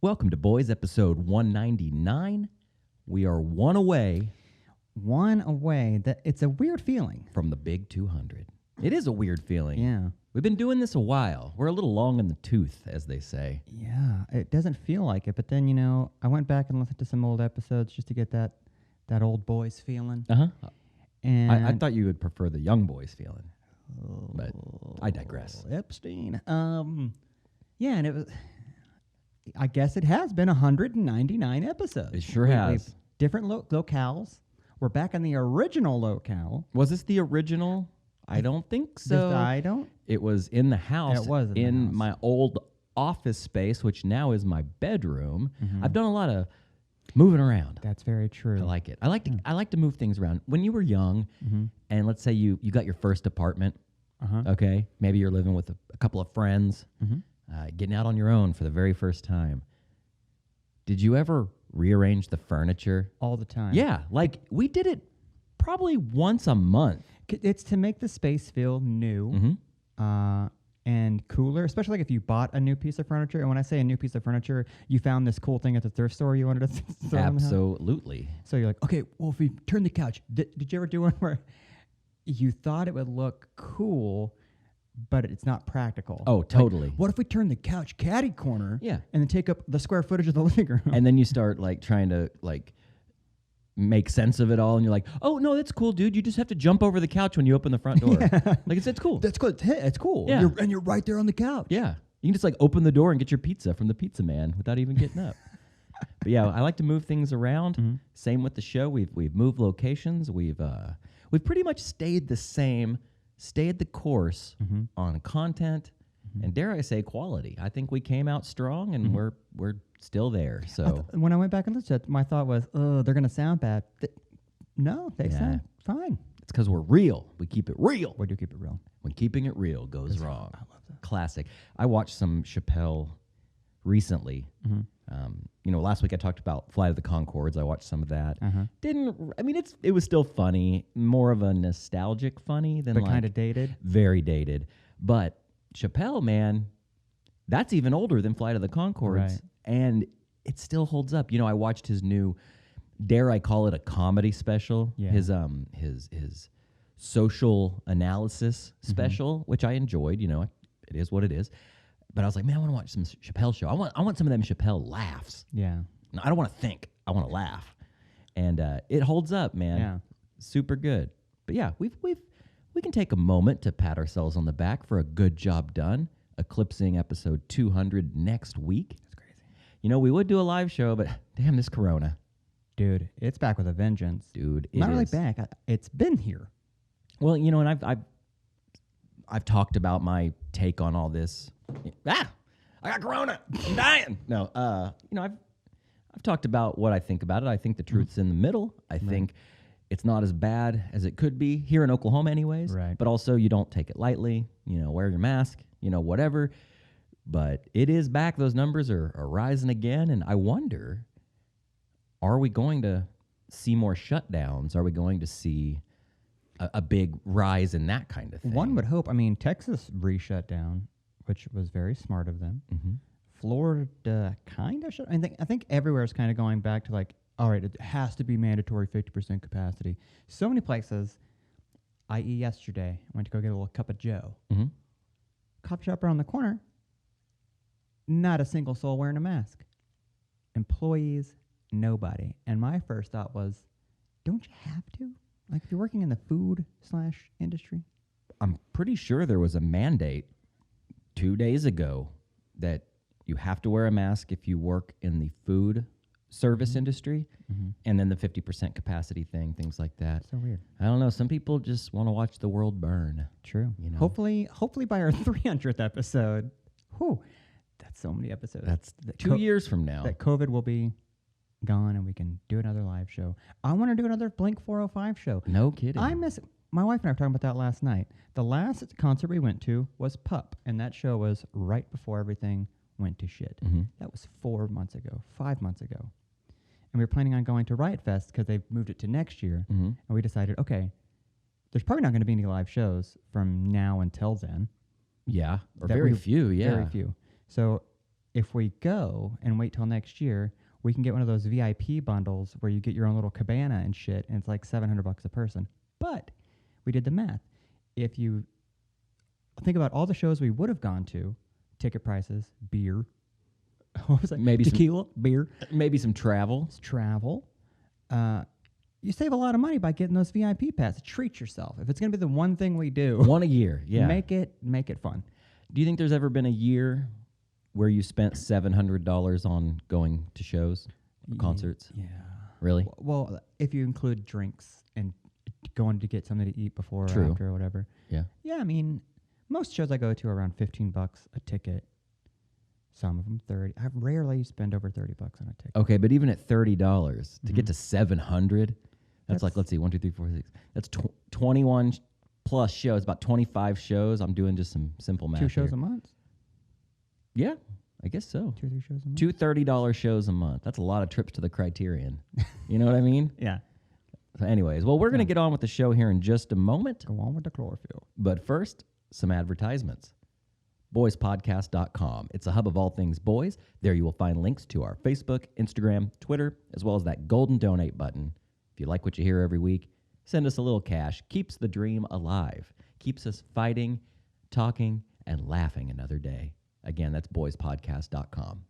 Welcome to Boys, episode 199. We are one away It's a weird feeling. from the big 200. It is a weird feeling. Yeah. We've been doing this a while. We're a little long in the tooth, as they say. Yeah. It doesn't feel like it, but then, I went back and listened to some old episodes just to get that old boys feeling. Uh-huh. And I thought you would prefer the young boys feeling, but I digress. Epstein. Yeah, and it was. I guess it has been 199 episodes. It sure has. We've different locales. We're back in the original locale. Was this the original? I don't think so. I don't. It was in the house. It was in the house. My old office space, which now is my bedroom. Mhm. I've done a lot of moving around. That's very true. I like it. I like to move things around. When you were young, and let's say you got your first apartment, okay? Maybe you're living with a couple of friends, getting out on your own for the very first time. Did you ever rearrange the furniture? All the time. Yeah, like we did it probably once a month. It's to make the space feel new and cooler, especially like if you bought a new piece of furniture. And when I say a new piece of furniture, you found this cool thing at the thrift store you wanted to throw in the house. Absolutely. So you're like, okay, well, if we turn the couch, did you ever do one where you thought it would look cool, but it's not practical? Oh, totally. Like, what if we turn the couch caddy corner Yeah. and then take up the square footage of the living room? And then you start like trying to like make sense of it all, and you're like, "Oh no, that's cool, dude. You just have to jump over the couch when you open the front door." Like it's cool. That's good. Hey, it's cool. Yeah. You're right there on the couch. Yeah, you can just like open the door and get your pizza from the pizza man without even getting up. But yeah, I like to move things around. Same with the show. We've moved locations. We've pretty much stayed the same, stayed the course on content, and dare I say quality. I think we came out strong, and we're still there. So When I went back and listened, my thought was, oh, they're going to sound bad. No, they Yeah. sound fine. it's because we're real. We keep it real. We do keep it real. When keeping it real goes wrong. I love that. Classic. I watched some Chappelle recently. Last week I talked about Flight of the Conchords. I watched some of that. It was still funny, more of a nostalgic funny than But like kind of dated. very dated. But Chappelle, man, that's even older than Flight of the Conchords, Right. and it still holds up. I watched his new, dare I call it a comedy special? Yeah. His social analysis special, which I enjoyed. It is what it is. But I was like, man, I want to watch some Chappelle show. I want some of them Chappelle laughs. Yeah. I don't want to think. I want to laugh, and it holds up, man. Yeah. Super good. But yeah, we can take a moment to pat ourselves on the back for a good job done, eclipsing episode 200 next week. That's crazy. We would do a live show, but damn this Corona, Dude, it's back with a vengeance. dude. Not really is. back. It's been here. Well, and I've talked about my take on all this. I got Corona. I'm dying. No, I've talked about what I think about it. I think the truth's in the middle. I think it's not as bad as it could be here in Oklahoma anyways. Right. But also you don't take it lightly. Wear your mask, whatever. But it is back. Those numbers are rising again. And I wonder, are we going to see more shutdowns? Are we going to see a big rise in that kind of thing? One would hope. Texas re-shut down, which was very smart of them. Florida kind of shut. I think everywhere is kind of going back to like, all right, it has to be mandatory 50% capacity. So many places, i.e. yesterday, I went to go get a little cup of joe. Coffee shop around the corner, not a single soul wearing a mask. Employees, nobody. And my first thought was, don't you have to? Like if you're working in the food/industry? I'm pretty sure there was a mandate 2 days ago that you have to wear a mask if you work in the food service industry, and then the 50% capacity thing, things like that. So weird. I don't know. Some people just want to watch the world burn. True. Hopefully by our 300th episode, that's so many episodes. That's 2 years from now. That COVID will be gone and we can do another live show. I want to do another Blink 405 show. No kidding. I miss my wife and I were talking about that last night. The last concert we went to was Pup, and that show was right before everything went to shit. That was 5 months ago. And we were planning on going to Riot Fest because they've moved it to next year. And we decided, okay, there's probably not going to be any live shows from now until then. Yeah, or That very we- few, yeah. Very few. So if we go and wait till next year, we can get one of those VIP bundles where you get your own little cabana and shit, and it's like $700 a person. But we did the math. If you think about all the shows we would have gone to, ticket prices, beer, what was that? Maybe tequila, beer, maybe some travel. travel. You save a lot of money by getting those VIP passes. Treat yourself. If it's going to be the one thing we do, One a year, yeah. make it fun. Do you think there's ever been a year where you spent $700 on going to shows, concerts? Yeah. Really? Well, if you include drinks and going to get something to eat before or after or whatever. Yeah. Yeah, I mean, most shows I go to are around $15 a ticket. Some of them 30. I rarely spend over $30 on a ticket. Okay, but even at $30 to get to 700, that's like, let's see, 1, 2, 3, 4, 6. That's 21 plus shows, about 25 shows. I'm doing just some simple math. 2 shows here. a month? Yeah, I guess so. 2 or 3 shows a month? 2 $30 shows a month. That's a lot of trips to the Criterion. You know what I mean? Yeah. So anyways, well, we're going to get on with the show here in just a moment. Go on with the chlorophyll. But first, some advertisements. BoysPodcast.com. It's a hub of all things boys. There you will find links to our Facebook, Instagram, Twitter, as well as that golden donate button. If you like what you hear every week, send us a little cash. Keeps the dream alive. Keeps us fighting, talking, and laughing another day. Again, that's BoysPodcast.com.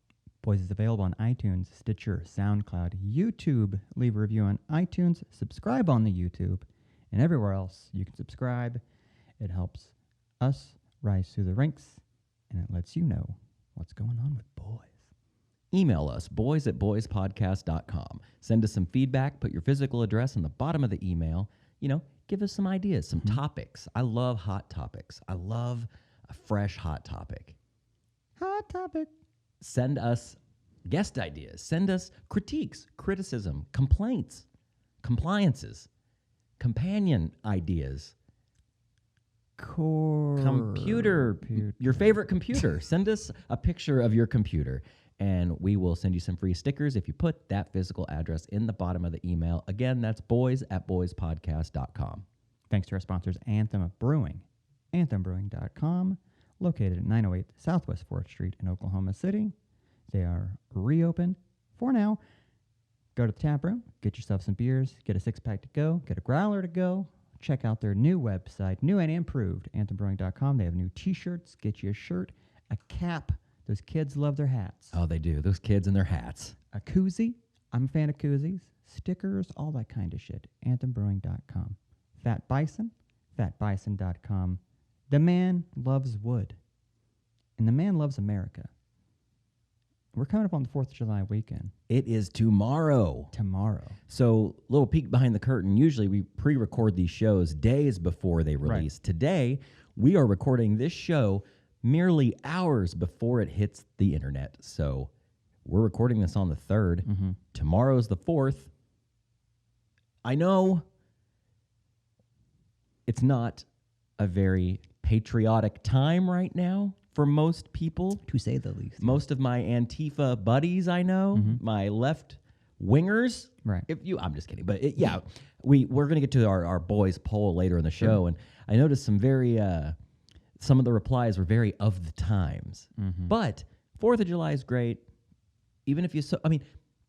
Boys is available on iTunes, Stitcher, SoundCloud, YouTube. Leave a review on iTunes. Subscribe on the YouTube. And everywhere else you can subscribe. It helps us rise through the ranks, and it lets you know what's going on with boys. Email us, boys@boyspodcast.com. Send us some feedback. Put your physical address on the bottom of the email. Give us some ideas, some topics. I love hot topics. I love a fresh hot topic. Hot topic. Send us guest ideas. Send us critiques, criticism, complaints, compliances, companion ideas. Computer, your favorite computer. Send us a picture of your computer, and we will send you some free stickers if you put that physical address in the bottom of the email. Again, that's boys@boyspodcast.com. Thanks to our sponsors, Anthem Brewing. AnthemBrewing.com, located at 908 Southwest 4th Street in Oklahoma City. They are reopened for now. Go to the tap room, get yourself some beers, get a 6-pack to go, get a growler to go. Check out their new website, new and improved, AnthemBrewing.com. They have new T-shirts. Get you a shirt, a cap. Those kids love their hats. Oh, they do. Those kids and their hats. A koozie. I'm a fan of koozies. Stickers, all that kind of shit. AnthemBrewing.com. Fat Bison, FatBison.com. The man loves wood, and the man loves America. We're coming up on the 4th of July weekend. It is tomorrow. So, little peek behind the curtain. Usually we pre-record these shows days before they release. Right. Today, we are recording this show merely hours before it hits the internet. So, we're recording this on the 3rd. Mm-hmm. Tomorrow's the 4th. I know it's not a very patriotic time right now for most people, to say the least. Most of my Antifa buddies I know, my left wingers. Right. I'm just kidding, but we're gonna get to our boys poll later in the show, and I noticed some some of the replies were very of the times. Mm-hmm. But 4th of July is great, even if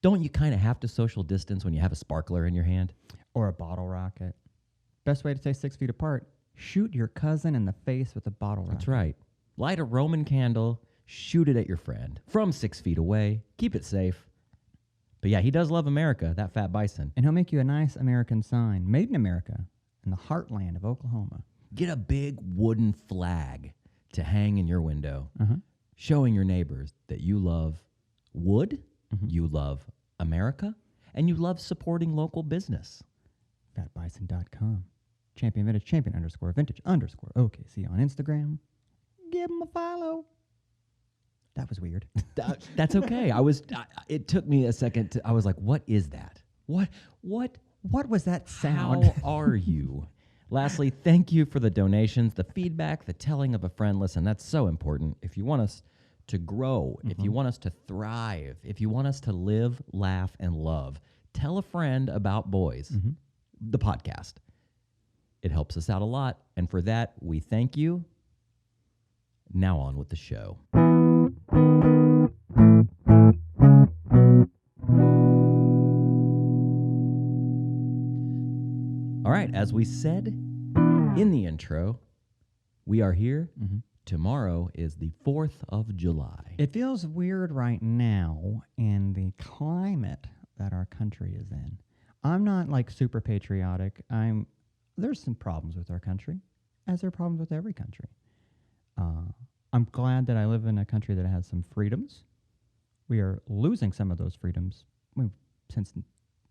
don't you kind of have to social distance when you have a sparkler in your hand or a bottle rocket? Best way to stay 6 feet apart: shoot your cousin in the face with a bottle rocket. That's right. Light a Roman candle, shoot it at your friend from 6 feet away. Keep it safe. But yeah, he does love America, that fat bison. And he'll make you a nice American sign, made in America, in the heartland of Oklahoma. Get a big wooden flag to hang in your window, showing your neighbors that you love wood, you love America, and you love supporting local business. FatBison.com. Champion Vintage, champion _vintage _OKC on Instagram. Give him a follow. That was weird. That's okay. It took me a second I was like, what is that? What was that sound? How are you? Lastly, thank you for the donations, the feedback, the telling of a friend. Listen, that's so important. If you want us to grow, if you want us to thrive, if you want us to live, laugh, and love, tell a friend about Boys, the podcast. It helps us out a lot. And for that, we thank you. Now on with the show. as we said in the intro, we are here. Mm-hmm. Tomorrow is the 4th of July. It feels weird right now in the climate that our country is in. I'm not like super patriotic. There's some problems with our country, as there are problems with every country. I'm glad that I live in a country that has some freedoms. We are losing some of those freedoms since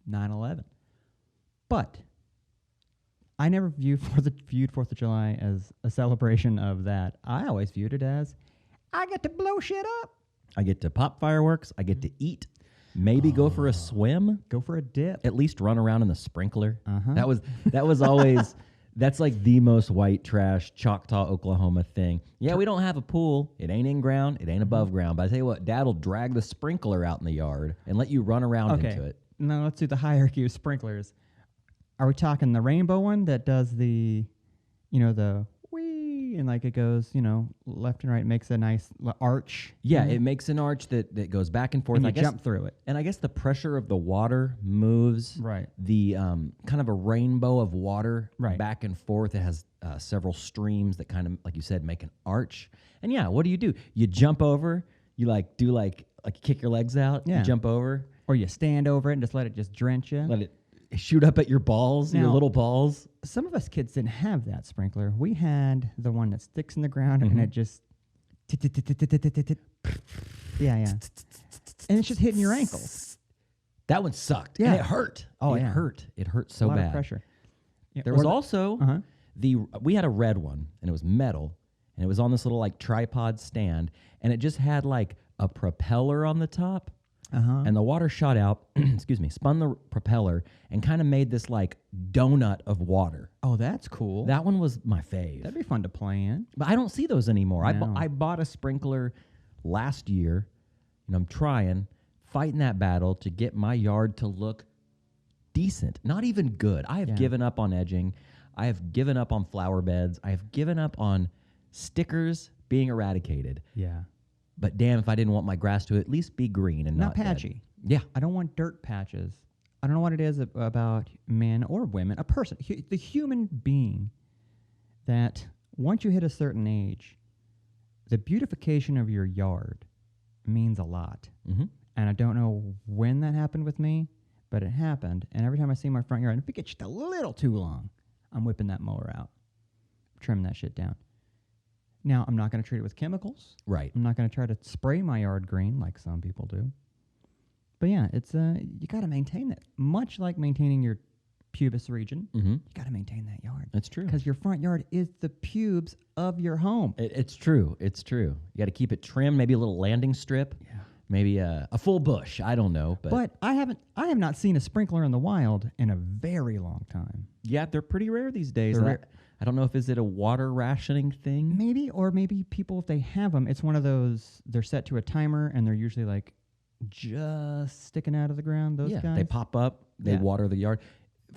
9/11. But I never viewed 4th of July as a celebration of that. I always viewed it as, I get to blow shit up. I get to pop fireworks. I get to eat. Maybe go for a swim. Go for a dip. At least run around in the sprinkler. Uh-huh. That was always that's like the most white trash Choctaw, Oklahoma thing. Yeah, we don't have a pool. It ain't in ground. It ain't above ground. But I tell you what, Dad will drag the sprinkler out in the yard and let you run around into it. Now let's do the hierarchy of sprinklers. Are we talking the rainbow one that does the wee, and like it goes, left and right, makes a nice arch? Yeah, it makes an arch that goes back and forth. And I you guess, jump through it. And I guess the pressure of the water moves the kind of a rainbow of water back and forth. It has several streams that kind of, like you said, make an arch. And yeah, what do? You jump over. You do kick your legs out. Yeah. You jump over. Or you stand over it and just let it just drench you. Let it shoot up at your balls, your little balls. Some of us kids didn't have that sprinkler. We had the one that sticks in the ground and it just... Yeah. And it's just hitting your ankles. That one sucked. Yeah. And it hurt. Oh, it yeah. hurt. It hurt so a lot bad. Of pressure. Yeah. There was also... we had a red one, and it was metal, and it was on this little tripod stand, and it just had a propeller on the top. And the water shot out, spun the propeller and kind of made this donut of water. Oh, that's cool. That one was my fave. That'd be fun to play in. But I don't see those anymore. No. I bought a sprinkler last year, and I'm fighting that battle to get my yard to look decent. Not even good. I have given up on edging. I have given up on flower beds. I have given up on stickers being eradicated. Yeah. But damn, if I didn't want my grass to at least be green and not patchy. Dead. Yeah. I don't want dirt patches. I don't know what it is about men or women, a person, the human being, that once you hit a certain age, the beautification of your yard means a lot. Mm-hmm. And I don't know when that happened with me, but it happened. And every time I see my front yard, if it gets just a little too long, I'm whipping that mower out, trimming that shit down. Now, I'm not going to treat it with chemicals. Right. I'm not going to try to spray my yard green like some people do. But yeah, it's you got to maintain that. Much like maintaining your pubis region, you got to maintain that yard. That's true. Because your front yard is the pubes of your home. It's true. It's true. You got to keep it trimmed, maybe a little landing strip. Yeah. Maybe a full bush. I don't know. But I have not seen a sprinkler in the wild in a very long time. Yeah, they're pretty rare these days. I don't know if is it a water rationing thing? Maybe people, if they have them, it's one of those, they're set to a timer and they're usually just sticking out of the ground, those guys. They pop up, they water the yard.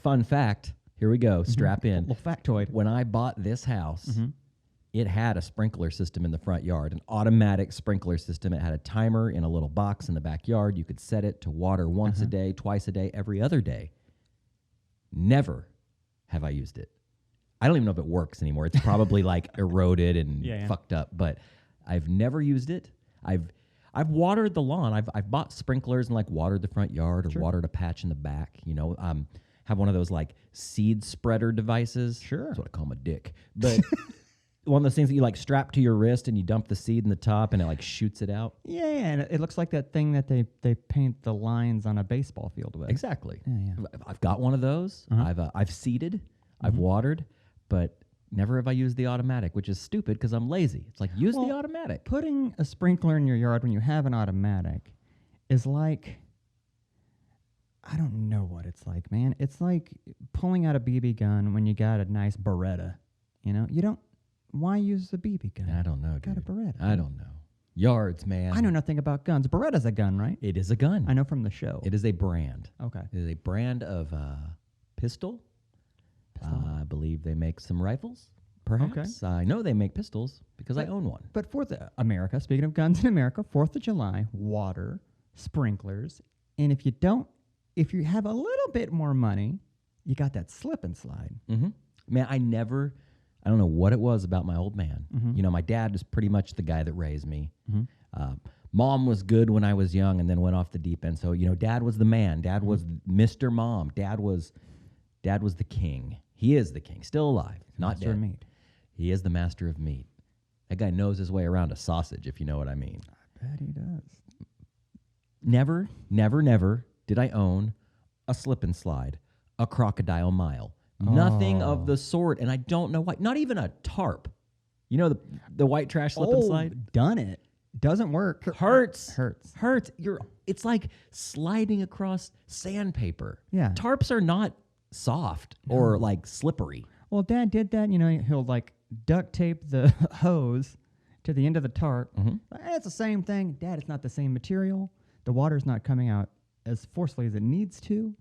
Fun fact, here we go, strap in. Little factoid. When I bought this house, it had a sprinkler system in the front yard, an automatic sprinkler system. It had a timer in a little box in the backyard. You could set it to water once a day, twice a day, every other day. Never have I used it. I don't even know if it works anymore. It's probably eroded and fucked up, but I've never used it. I've watered the lawn. I've bought sprinklers and watered the front yard or watered a patch in the back. Have one of those seed spreader devices. Sure. That's what I call my dick. But one of those things that you strap to your wrist and you dump the seed in the top and it shoots it out. Yeah, and it looks like that thing that they paint the lines on a baseball field with. Exactly. Yeah. I've got one of those. I've seeded. I've watered. But never have I used the automatic, which is stupid because I'm lazy. It's use the automatic. Putting a sprinkler in your yard when you have an automatic is I don't know what it's like, man. It's like pulling out a BB gun when you got a nice Beretta. Why use a BB gun? I don't know, Got a Beretta. I don't know. Yards, man. I know nothing about guns. Beretta's a gun, right? It is a gun. I know from the show. It is a brand. Okay. It is a brand of pistol. I believe they make some rifles, perhaps. Okay. I know they make pistols because I own one. But America, speaking of guns in America, 4th of July, water, sprinklers, and if you have a little bit more money, you got that slip and slide. Mm-hmm. Man, I don't know what it was about my old man. Mm-hmm. You know, my dad is pretty much the guy that raised me. Mm-hmm. Mom was good when I was young and then went off the deep end. So, you know, Dad was the man. Dad was Mr. Mom. Dad was the king. He is the king, still alive, not Master of dead. meat. He is the master of meat. That guy knows his way around a sausage, if you know what I mean. I bet he does. Never did I own a slip and slide, a crocodile mile. Nothing of the sort, and I don't know why. Not even a tarp. You know the white trash slip and slide? Done it. Doesn't work. Hurts. Hurts. It's like sliding across sandpaper. Yeah. Tarps are not soft or like slippery. Well, Dad did that. You know, he'll like duct tape the hose to the end of the tarp. Mm-hmm. It's the same thing. Dad, it's not the same material. The water's not coming out as forcefully as it needs to.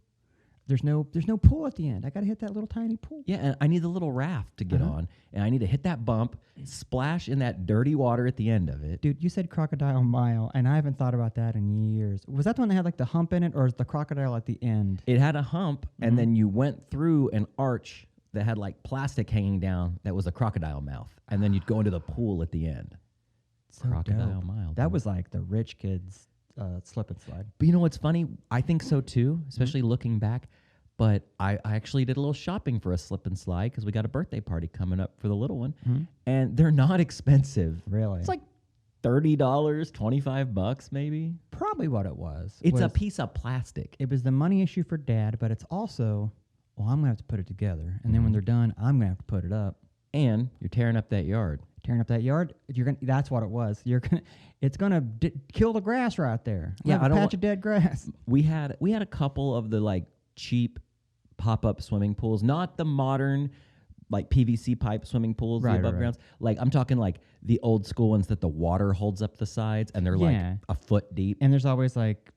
There's no pull at the end. I got to hit that little tiny pull. Yeah, and I need the little raft to get on, and I need to hit that bump, splash in that dirty water at the end of it. Dude, you said crocodile mile, and I haven't thought about that in years. Was that the one that had like the hump in it, or is the crocodile at the end? It had a hump, and then you went through an arch that had like plastic hanging down that was a crocodile mouth, and then you'd go into the pool at the end. So Crocodile dope. mile. That dude. was like the rich kids' slip and slide. But you know what's funny? I think so too, especially looking back. But I actually did a little shopping for a slip and slide because we got a birthday party coming up for the little one, and they're not expensive. Really? It's like $30, $25 maybe. Probably what it was. It's a piece of plastic. It was the money issue for Dad, but it's also, well, I'm going to have to put it together. And then when they're done, I'm going to have to put it up. And you're tearing up that yard. Tearing up that yard, that's what it was. It's going to kill the grass right there. Yeah, I don't patch of dead grass. We had a couple of the like cheap pop-up swimming pools, not the modern like PVC pipe swimming pools, the above grounds. Like I'm talking like the old school ones that the water holds up the sides and they're like a foot deep. And there's always like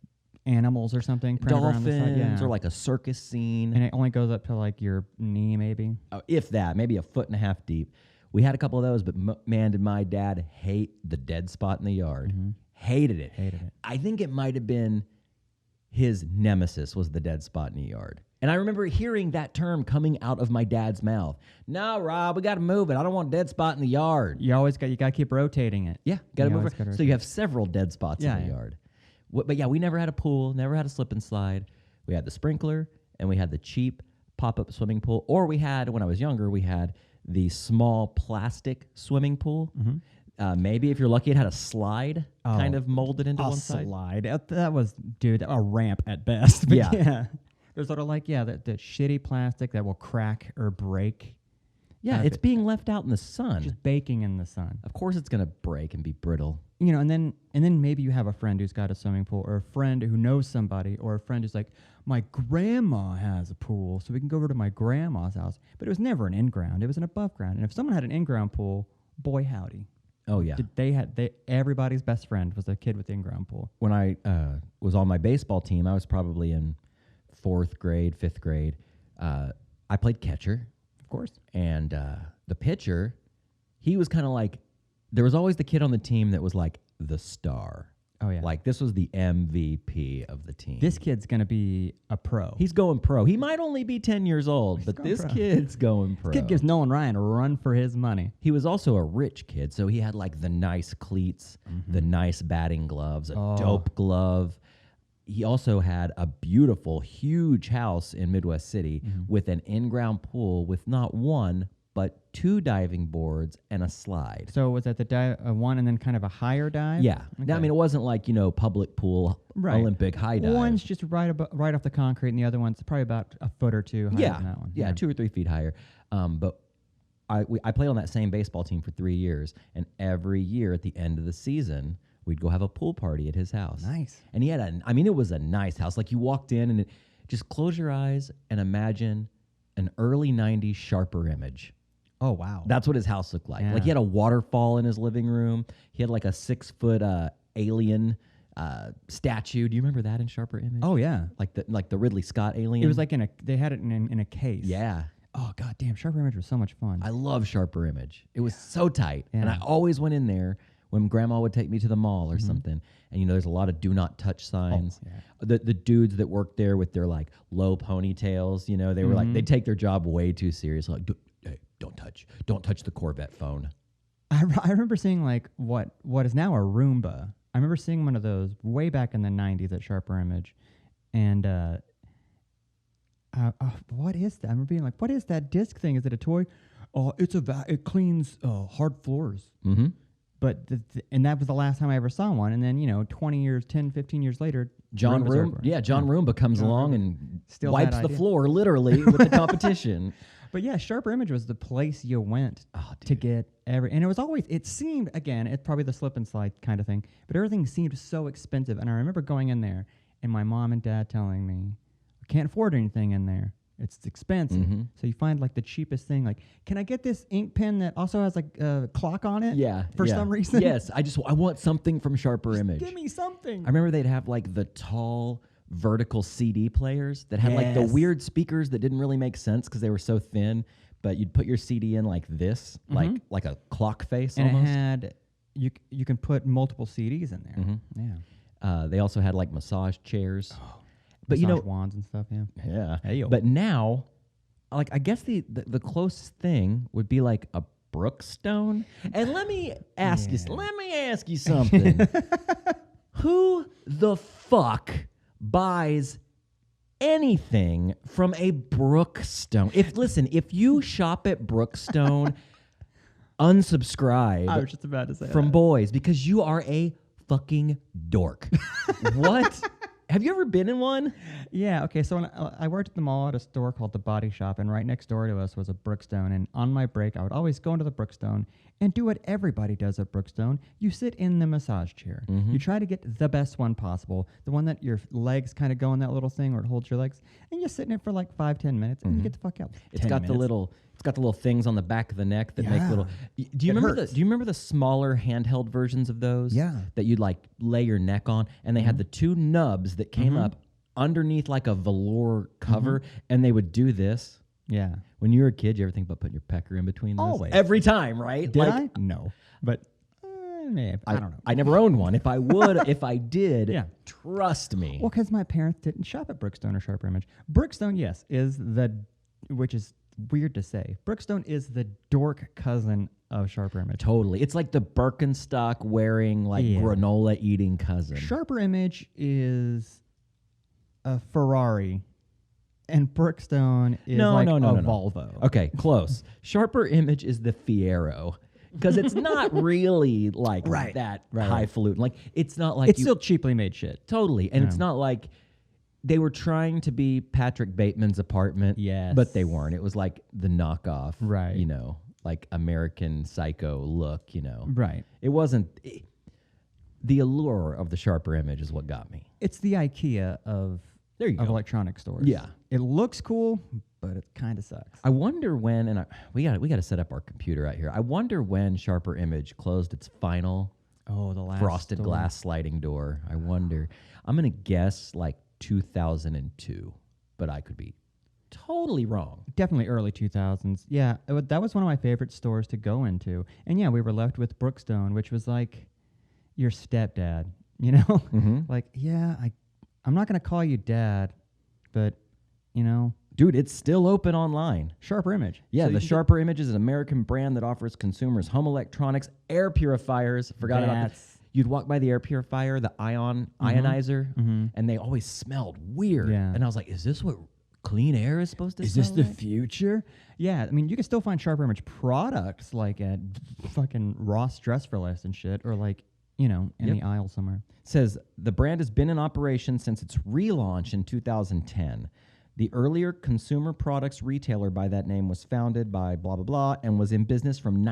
animals or something. Dolphins or like a circus scene. And it only goes up to like your knee maybe. If that, maybe a foot and a half deep. We had a couple of those, but man, did my dad hate the dead spot in the yard. Hated it. I think it might have been his nemesis was the dead spot in the yard. And I remember hearing that term coming out of my dad's mouth. No, Rob, we got to move it. I don't want a dead spot in the yard. You got to keep rotating it. Yeah, got to move it. So you have several dead spots in the yard. But yeah, we never had a pool, never had a slip and slide. We had the sprinkler and we had the cheap pop-up swimming pool. Or we had, when I was younger, we had the small plastic swimming pool. Maybe if you're lucky, it had a slide kind of molded into one side. A slide. That was, dude, a ramp at best. But yeah. There's sort of like, the shitty plastic that will crack or break. Yeah, it's being left out in the sun. Just baking in the sun. Of course it's going to break and be brittle. You know, and then maybe you have a friend who's got a swimming pool, or a friend who knows somebody, or a friend who's like, my grandma has a pool, so we can go over to my grandma's house. But it was never an in-ground. It was an above-ground. And if someone had an in-ground pool, boy howdy. Oh, yeah. Everybody's best friend was a kid with the in-ground pool. When I was on my baseball team, I was probably in 4th grade, 5th grade. I played catcher. Of course. And the pitcher, he was kind of like, there was always the kid on the team that was like the star. Oh, yeah. Like this was the MVP of the team. This kid's going to be a pro. He's going pro. He might only be 10 years old, but this kid's going pro. This kid gives Nolan Ryan a run for his money. He was also a rich kid, so he had like the nice cleats, the nice batting gloves, a dope glove. He also had a beautiful, huge house in Midwest City with an in-ground pool with not one, but 2 diving boards and a slide. So was that the one and then kind of a higher dive? Yeah. Okay. Now, I mean, it wasn't like, public pool, Olympic high dive. One's just right off the concrete, and the other one's probably about a foot or 2 higher than that one. Yeah, 2 or 3 feet higher. But I played on that same baseball team for 3 years, and every year at the end of the season, we'd go have a pool party at his house. Nice. And he had it was a nice house. Like you walked in and just close your eyes and imagine an early 90s Sharper Image. Oh, wow. That's what his house looked like. Yeah. Like he had a waterfall in his living room. He had like a 6-foot alien statue. Do you remember that in Sharper Image? Oh, yeah. Like the Ridley Scott alien? It was like they had it in a case. Yeah. Oh, god damn. Sharper Image was so much fun. I love Sharper Image. It was so tight. Yeah. And I always went in there when Grandma would take me to the mall or something. And, you know, there's a lot of do not touch signs. Oh, yeah. The dudes that worked there with their, like, low ponytails, you know, they were like, they take their job way too serious. Like, hey, don't touch the Corvette phone. I remember seeing, like, what is now a Roomba. I remember seeing one of those way back in the 90s at Sharper Image. And what is that? I remember being like, what is that disc thing? Is it a toy? Oh, it cleans hard floors. Mm-hmm. But and that was the last time I ever saw one. And then, you know, 10, 15 years later, John Roomba comes along and Steals wipes that the idea. floor literally with the competition. But yeah, Sharper Image was the place you went to get and it was always, it seemed, again, it's probably the slip and slide kind of thing, but everything seemed so expensive. And I remember going in there and my mom and dad telling me, I can't afford anything in there. It's expensive. Mm-hmm. So you find like the cheapest thing. Like, can I get this ink pen that also has like a clock on it? Yeah. For some reason. Yes. I want something from Sharper Image. Give me something. I remember they'd have like the tall vertical CD players that had like the Yes. weird speakers that didn't really make sense because they were so thin, but you'd put your CD in like this, like a clock face And almost. it had, you can put multiple CDs in there. Mm-hmm. Yeah. They also had like massage chairs. But you know, Massage wands and stuff, yeah. yeah. Hey-yo. But now, like I guess the closest thing would be like a Brookstone. And let me ask you something. Who the fuck buys anything from a Brookstone? If you shop at Brookstone, unsubscribe I was just about to say from that. boys because you are a fucking dork. What? Have you ever been in one? Yeah, okay, so when I worked at the mall at a store called The Body Shop, and right next door to us was a Brookstone, and on my break, I would always go into the Brookstone and do what everybody does at Brookstone. You sit in the massage chair. You try to get the best one possible, the one that your legs kind of go in that little thing where it holds your legs, and you sit in it for like 5-10 minutes, and you get the fuck out. It's got the little things on the back of the neck that make Yeah. little. Do you It remember hurts. do you remember the smaller handheld versions of those? Yeah. That you'd like lay your neck on, and they had the two nubs that came up underneath like a velour cover, and they would do this. Yeah. When you were a kid, you ever think about putting your pecker in between those? Always. Every time, right? Did I? No. But maybe. I don't know. I never owned one. If I would, if I did, Yeah. trust me. Well, because my parents didn't shop at Brookstone or Sharper Image. Brookstone, yes, which is weird to say. Brookstone is the dork cousin of Sharper Image. Totally. It's like the Birkenstock wearing, like Yeah. granola eating cousin. Sharper Image is a Ferrari, and Brookstone is No. Volvo. Okay, close. Sharper Image is the Fiero. Because it's not really like that highfalutin. Like, it's not like It's still cheaply made shit. Totally. And it's not like they were trying to be Patrick Bateman's apartment. Yes. But they weren't. It was like the knockoff. Right. You know, like American Psycho look, you know. Right. It wasn't. The allure of the Sharper Image is what got me. It's the IKEA of There you go. electronic stores. Yeah. It looks cool, but it kind of sucks. I wonder when, and we got to set up our computer out here. I wonder when Sharper Image closed its final Oh, the last frosted store. glass sliding door. I wonder. I'm gonna guess like 2002, but I could be totally wrong. Definitely early 2000s. Yeah, that was one of my favorite stores to go into. And yeah, we were left with Brookstone, which was like your stepdad, you know? Mm-hmm. Like, yeah, I'm not going to call you dad, but, you know, Dude, it's still open online. Sharper Image. Yeah, So the you Sharper Image is an American brand that offers consumers home electronics, air purifiers. Forgot about that. That's- You'd walk by the air purifier, the ionizer, and they always smelled weird. Yeah. And I was like, is this what clean air is supposed to Is smell this the like? future? Yeah, I mean, you can still find Sharper Image products like at fucking Ross Dress for Less and shit, or like, you know, in the aisle somewhere. Says the brand has been in operation since its relaunch in 2010. The earlier consumer products retailer by that name was founded by blah, blah, blah, and was in business from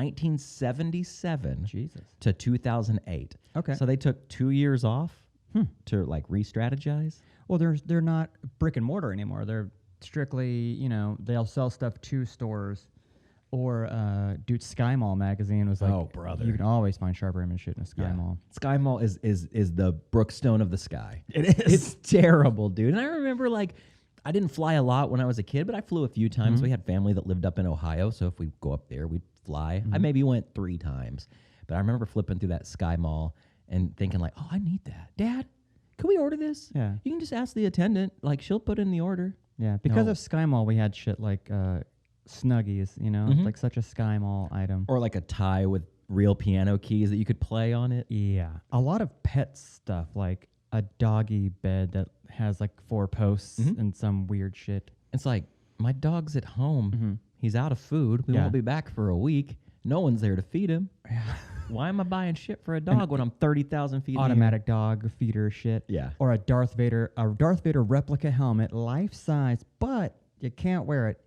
1977 Jesus. to 2008. Okay. So they took 2 years off to like re-strategize. Well, they're not brick and mortar anymore. They're strictly, you know, they'll sell stuff to stores. Or, dude, Sky Mall magazine was like, Oh, brother. you can always find Sharper Image shit in a Sky Mall. Sky Mall is the Brookstone of the sky. It is. It's terrible, dude. And I remember like I didn't fly a lot when I was a kid, but I flew a few times. We had family that lived up in Ohio, so if we go up there, we'd fly. I maybe went 3 times. But I remember flipping through that Sky Mall and thinking like, oh, I need that. Dad, can we order this? Yeah. You can just ask the attendant. Like, she'll put in the order. Yeah. Because No. of Sky Mall, we had shit like Snuggies, you know, like such a Sky Mall item. Or like a tie with real piano keys that you could play on it. Yeah. A lot of pet stuff, like a doggy bed that has like 4 posts and some weird shit. It's like, my dog's at home. He's out of food. We Yeah. won't be back for a week. No one's there to feed him. Why am I buying shit for a dog when I'm 30,000 feet in the air? Automatic dog feeder shit. Yeah. Or a Darth Vader replica helmet, life size, but you can't wear it.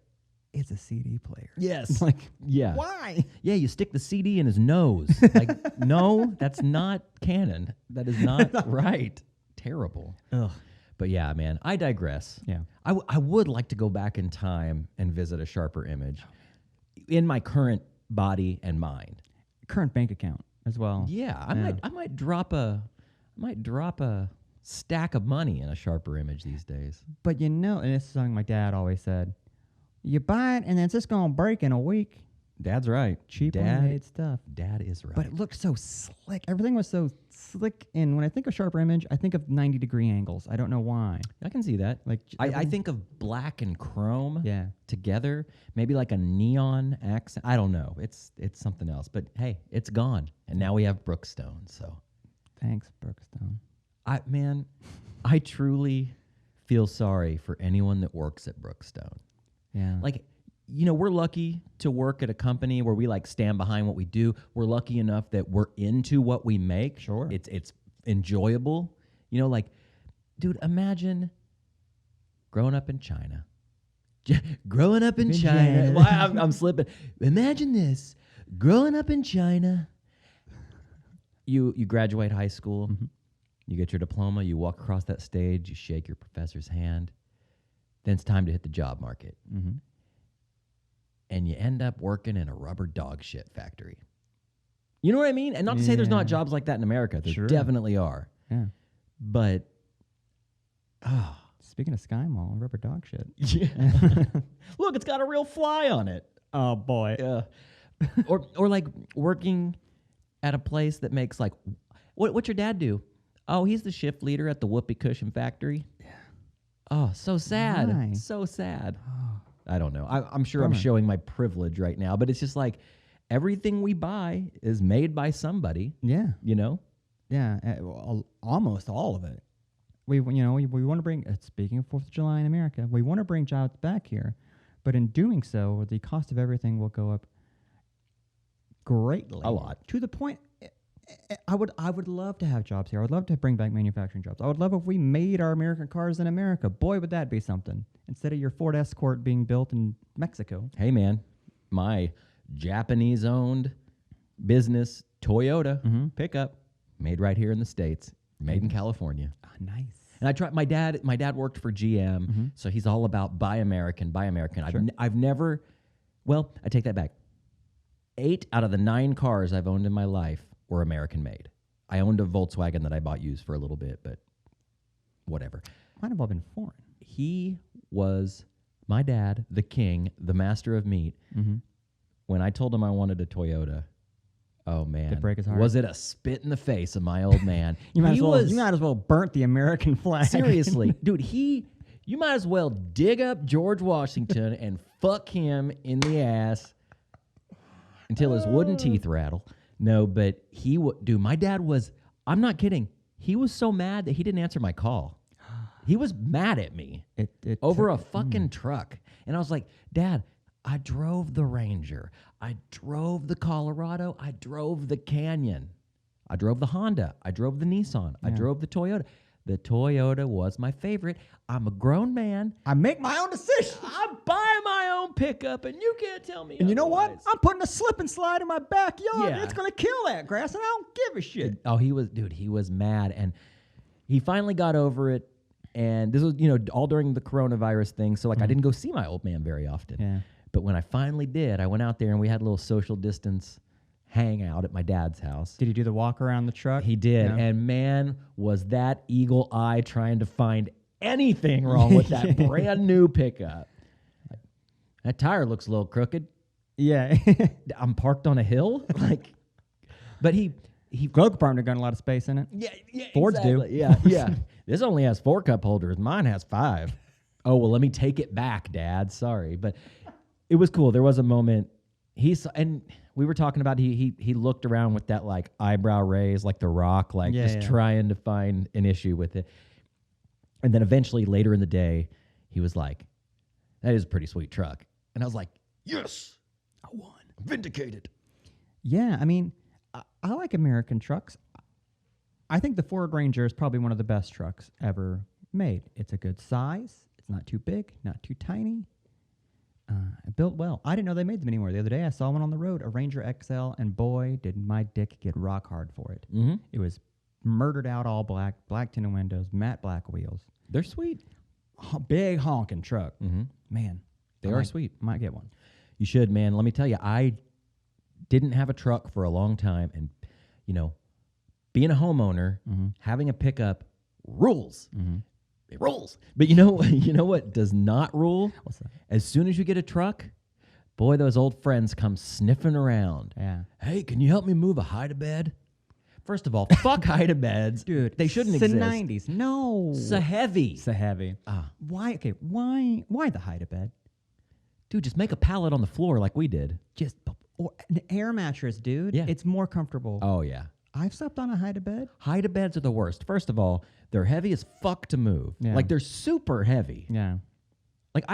It's a CD player. Yes. Like, yeah. why? Yeah, you stick the CD in his nose. Like, no, that's not canon. That is not right. Terrible. Ugh. But yeah, man, I digress. Yeah. I would like to go back in time and visit a sharper image in my current body and mind. Current bank account as well. Yeah, I might drop a stack of money in a sharper image these days. But you know, and this is something my dad always said, you buy it and it's just going to break in a week. Dad's right. Cheaply Dad, made stuff. Dad is right. But it looked so slick. Everything was so slick. And when I think of sharper image, I think of 90-degree angles. I don't know why. I can see that. Like I think of black and chrome together, maybe like a neon accent. I don't know. It's something else. But hey, it's gone, and now we have Brookstone. So thanks, Brookstone. I truly feel sorry for anyone that works at Brookstone. Yeah. Like, you know, we're lucky to work at a company where we like stand behind what we do. We're lucky enough that we're into what we make. Sure. It's enjoyable. You know, like, dude, imagine growing up in China. Growing up in China. Why I'm slipping. Imagine this. Growing up in China. You graduate high school. You get your diploma. You walk across that stage. You shake your professor's hand. Then it's time to hit the job market. And you end up working in a rubber dog shit factory. You know what I mean? And not to say there's not jobs like that in America. There definitely are. Yeah. But, speaking of Sky Mall, rubber dog shit. yeah. Look, it's got a real fly on it. Oh, boy. Yeah. or like working at a place that makes like, what's your dad do? Oh, he's the shift leader at the whoopee cushion factory. Yeah. Oh, so sad. Nice. So sad. I don't know. I'm sure I'm showing my privilege right now, but it's just like everything we buy is made by somebody. Yeah. You know? Yeah. Almost all of it. We want to bring, speaking of 4th of July in America, we want to bring jobs back here. But in doing so, the cost of everything will go up greatly. A lot. To the point, I would love to have jobs here. I would love to bring back manufacturing jobs. I would love if we made our American cars in America. Boy, would that be something. Instead of your Ford Escort being built in Mexico. Hey, man, my Japanese-owned business, Toyota pickup, made right here in the States, made in California. Oh, nice. And I tried. My dad worked for GM, so he's all about buy American, buy American. Sure. I've never. Well, I take that back. 8 out of the 9 cars I've owned in my life were American made. I owned a Volkswagen that I bought used for a little bit, but whatever. Might have all been foreign. He was my dad, the king, the master of meat. When I told him I wanted a Toyota, oh man, Did it break his heart? Was it a spit in the face of my old man? You might as well burnt the American flag. Seriously, dude, you might as well dig up George Washington and fuck him in the ass until his wooden teeth rattle. No, but dude, my dad was, I'm not kidding. He was so mad that he didn't answer my call. He was mad at me over a fucking truck. And I was like, Dad, I drove the Ranger. I drove the Colorado. I drove the Canyon. I drove the Honda. I drove the Nissan. I drove the Toyota. The Toyota was my favorite. I'm a grown man. I make my own decisions. I buy my own pickup, and you can't tell me And you know what? otherwise. I'm putting a slip and slide in my backyard. Yeah. It's going to kill that grass, and I don't give a shit. Oh, he was mad. And he finally got over it. And this was, all during the coronavirus thing. So, I didn't go see my old man very often. Yeah. But when I finally did, I went out there and we had a little social distance hangout at my dad's house. Did he do the walk around the truck? He did. Yeah. And man, was that eagle eye trying to find anything wrong with that brand new pickup. That tire looks a little crooked. Yeah. I'm parked on a hill. But he Glove compartment got a lot of space in it. yeah, Fords do. exactly. Yeah. This only has 4 cup holders. Mine has 5. Oh, well, let me take it back, Dad. Sorry. But it was cool. There was a moment and we were talking about he looked around with that like eyebrow raise, like The Rock, like trying to find an issue with it. And then eventually later in the day, he was like, that is a pretty sweet truck. And I was like, yes, I won. Vindicated. Yeah, I mean, I like American trucks. I think the Ford Ranger is probably one of the best trucks ever made. It's a good size. It's not too big, not too tiny. Built well. I didn't know they made them anymore. The other day I saw one on the road, a Ranger XL, and boy, did my dick get rock hard for it. Mm-hmm. It was murdered out all black tinted windows, matte black wheels. They're sweet. Big honking truck. Mm-hmm. Man. They are sweet. Might get one. You should, man. Let me tell you, I didn't have a truck for a long time. And, being a homeowner, having a pickup rules. Mm-hmm. It rules. But you know what does not rule? What's that? As soon as you get a truck, boy, those old friends come sniffing around. Yeah. Hey, can you help me move a hide-a-bed? First of all, fuck hide-a-beds. Dude, they shouldn't it's exist. the 90s. No. So heavy. So heavy. Why? Okay, why the hide-a-bed? Dude, just make a pallet on the floor like we did. Or an air mattress, dude. Yeah. It's more comfortable. Oh, yeah. I've slept on a hide-a-bed. Hide-a-beds are the worst. First of all, they're heavy as fuck to move. Yeah. Like, they're super heavy. Yeah. Like,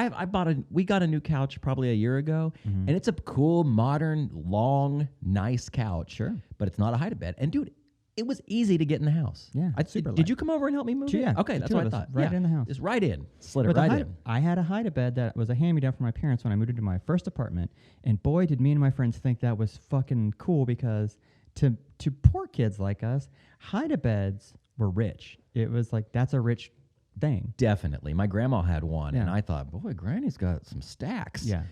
we got a new couch probably a year ago, and it's a cool, modern, long, nice couch. Sure. But it's not a hide-a-bed. And, dude, it was easy to get in the house. Yeah, Did light. you come over and help me move it? Yeah. Okay, the that's two what I of us, thought. right Yeah. in the house. Just right in. Slid But it right in. I had a hide-a-bed that was a hand-me-down for my parents when I moved into my first apartment, and boy, did me and my friends think that was fucking cool because to poor kids like us, hide-a-beds were rich. It was like, that's a rich thing. Definitely. My grandma had one, and Yeah. I thought, boy, Granny's got some stacks. Yeah.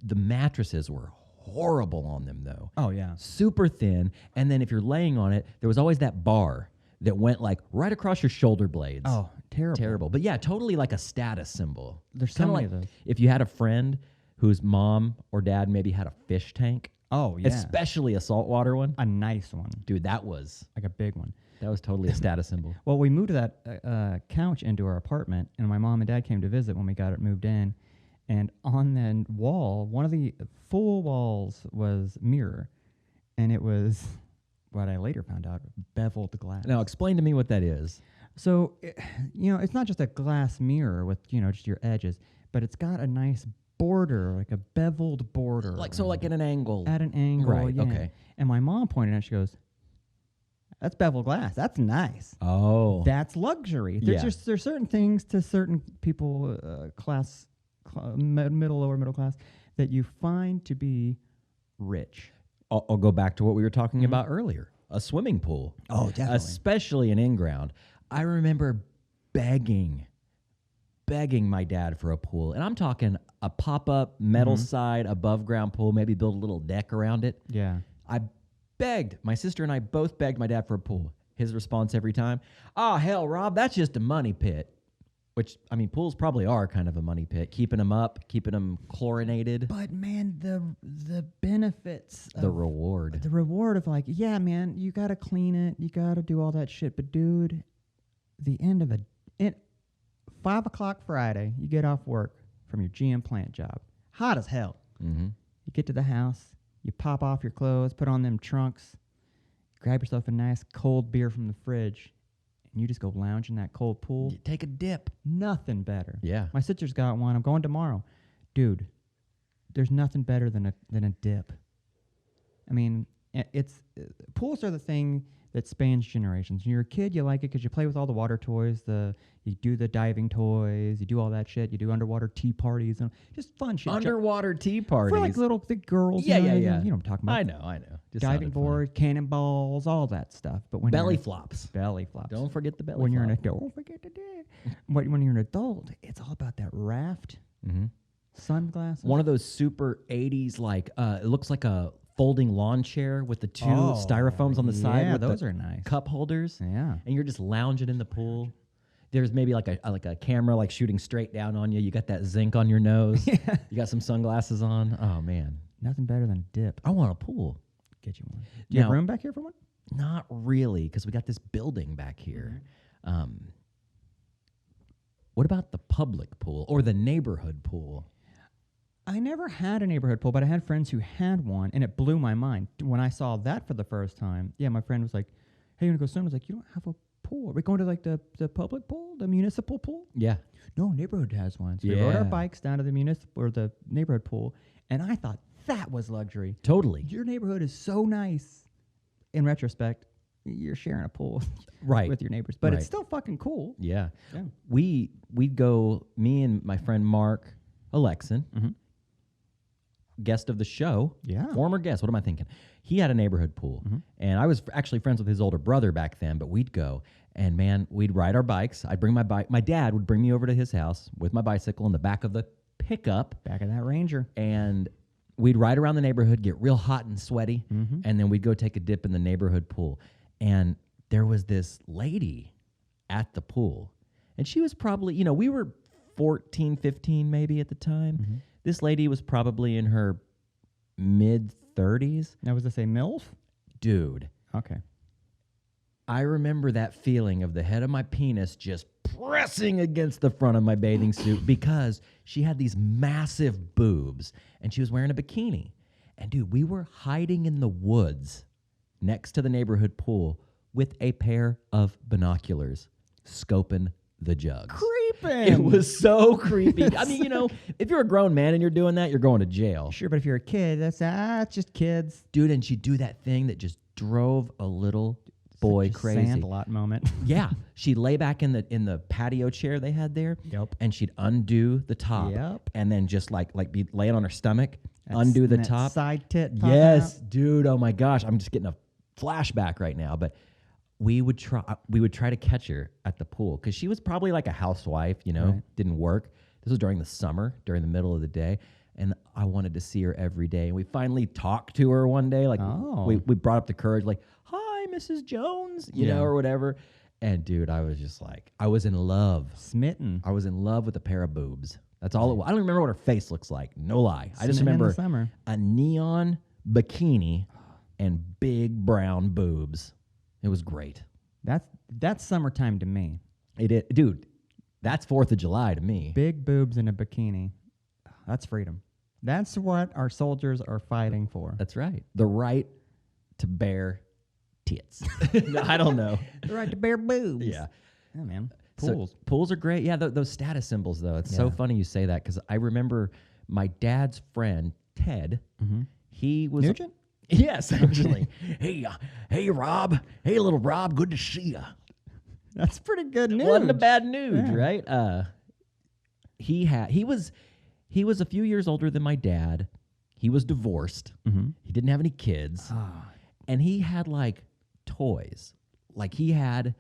The mattresses were horrible on them, though. Oh, yeah. Super thin, and then if you're laying on it, there was always that bar that went like right across your shoulder blades. Oh, terrible. Terrible. But yeah, totally like a status symbol. There's so Kinda many like of those. if you had a friend whose mom or dad maybe had a fish tank, Oh, yeah. especially a saltwater one. A nice one. Dude, that was Like a big one. totally a status symbol. Well, we moved that couch into our apartment, and my mom and dad came to visit when we got it moved in. And on the wall, one of the full walls was mirror, and it was what I later found out, beveled glass. Now, explain to me what that is. So, it's not just a glass mirror with, just your edges, but it's got a nice border, like a beveled border. Like at an angle. At an angle, Right, yeah. okay. And my mom pointed out, she goes, that's beveled glass. That's nice. Oh. That's luxury. There's certain things to certain people, middle, lower middle class, that you find to be rich. I'll go back to what we were talking about earlier. A swimming pool. Oh, definitely. Especially an in-ground. I remember begging my dad for a pool. And I'm talking a pop-up metal side above ground pool, maybe build a little deck around it. Yeah. I begged. My sister and I both begged my dad for a pool. His response every time, oh, hell, Rob, that's just a money pit. Which, I mean, pools probably are kind of a money pit. Keeping them up, keeping them chlorinated. But, man, the benefits. The reward. The reward of, like, yeah, man, you got to clean it. You got to do all that shit. But, dude, the end of 5 o'clock Friday, you get off work from your GM plant job. Hot as hell. Mm-hmm. You get to the house. You pop off your clothes, put on them trunks, grab yourself a nice cold beer from the fridge, and you just go lounge in that cold pool. You take a dip. Nothing better. Yeah. My sister's got one. I'm going tomorrow. Dude, there's nothing better than a dip. I mean, pools are the thing that spans generations. When you're a kid, you like it because you play with all the water toys. You do the diving toys. You do all that shit. You do underwater tea parties and just fun shit. Underwater tea parties. For like the girls. Yeah, you know, yeah. You know what I'm talking about. I know. Just Diving sounded board, cannonballs, all that stuff. But when Belly you're flops. belly flops. Don't forget the belly when flop. you're an adult, don't forget to do it. When you're an adult, it's all about that raft, sunglasses. One of those super 80s, like, it looks like a folding lawn chair with the two styrofoams on the side. Yeah, with those the are nice. cup holders. Yeah. And you're just lounging in the pool. There's maybe like a camera like shooting straight down on you. You got that zinc on your nose. Yeah. You got some sunglasses on. Oh, man. Nothing better than a dip. I want a pool. Get you one. Do you have Now- room back here for one? Not really, because we got this building back here. What about the public pool or the neighborhood pool? I never had a neighborhood pool, but I had friends who had one, and it blew my mind. When I saw that for the first time, my friend was like, hey, you want to go swim? I was like, you don't have a pool. Are we going to like the public pool, the municipal pool? Yeah. No, neighborhood has one. So we rode our bikes down to the municipal or the neighborhood pool, and I thought that was luxury. Totally. Your neighborhood is so nice. In retrospect, you're sharing a pool with your neighbors, but it's still fucking cool. Yeah. We'd go, me and my friend Mark Alexin, guest of the show, former guest. What am I thinking? He had a neighborhood pool, and I was actually friends with his older brother back then. But we'd go, and man, we'd ride our bikes. I'd bring my bike. My dad would bring me over to his house with my bicycle in the back of the pickup, back of that Ranger, and we'd ride around the neighborhood, get real hot and sweaty, and then we'd go take a dip in the neighborhood pool. And there was this lady at the pool, and she was probably, we were 14, 15 maybe at the time. This lady was probably in her mid-30s. Now, was this a MILF? Dude. Okay. I remember that feeling of the head of my penis just pressing against the front of my bathing suit because she had these massive boobs, and she was wearing a bikini. And, dude, we were hiding in the woods next to the neighborhood pool with a pair of binoculars scoping the jugs. Creeping. It was so creepy. I mean, if you're a grown man and you're doing that, you're going to jail. Sure, but if you're a kid, it's just kids. Dude, and she'd do that thing that just drove a little boy crazy. Sandlot moment. Yeah. She'd lay back in the patio chair they had there. Yep. And she'd undo the top. Yep. And then just like be laying on her stomach, undo the top. Side tit. Yes, dude. Oh my gosh. I'm just getting a flashback right now. But we would try to catch her at the pool because she was probably like a housewife, didn't work. This was during the summer, during the middle of the day. And I wanted to see her every day. And we finally talked to her one day. Like we brought up the courage, like, hi, Mrs. Jones, or whatever. And dude, I was just like, I was in love. Smitten. I was in love with a pair of boobs. That's all it was. I don't remember what her face looks like. No lie. I just remember a neon bikini and big brown boobs. It was great. That's summertime to me. It is, dude. That's 4th of July to me. Big boobs in a bikini. That's freedom. That's what our soldiers are fighting for. That's right. The right to bear tits. No, I don't know. The right to bear boobs. Yeah. Yeah, man. Pools. So, pools are great. Yeah, those status symbols, though. It's so funny you say that because I remember my dad's friend, Ted. He was... Nugent? Yes, actually. Hey, Rob. Hey, little Rob. Good to see you. That's pretty good news. Wasn't a bad news, right? He was a few years older than my dad. He was divorced. He didn't have any kids, and he had like toys. Like he had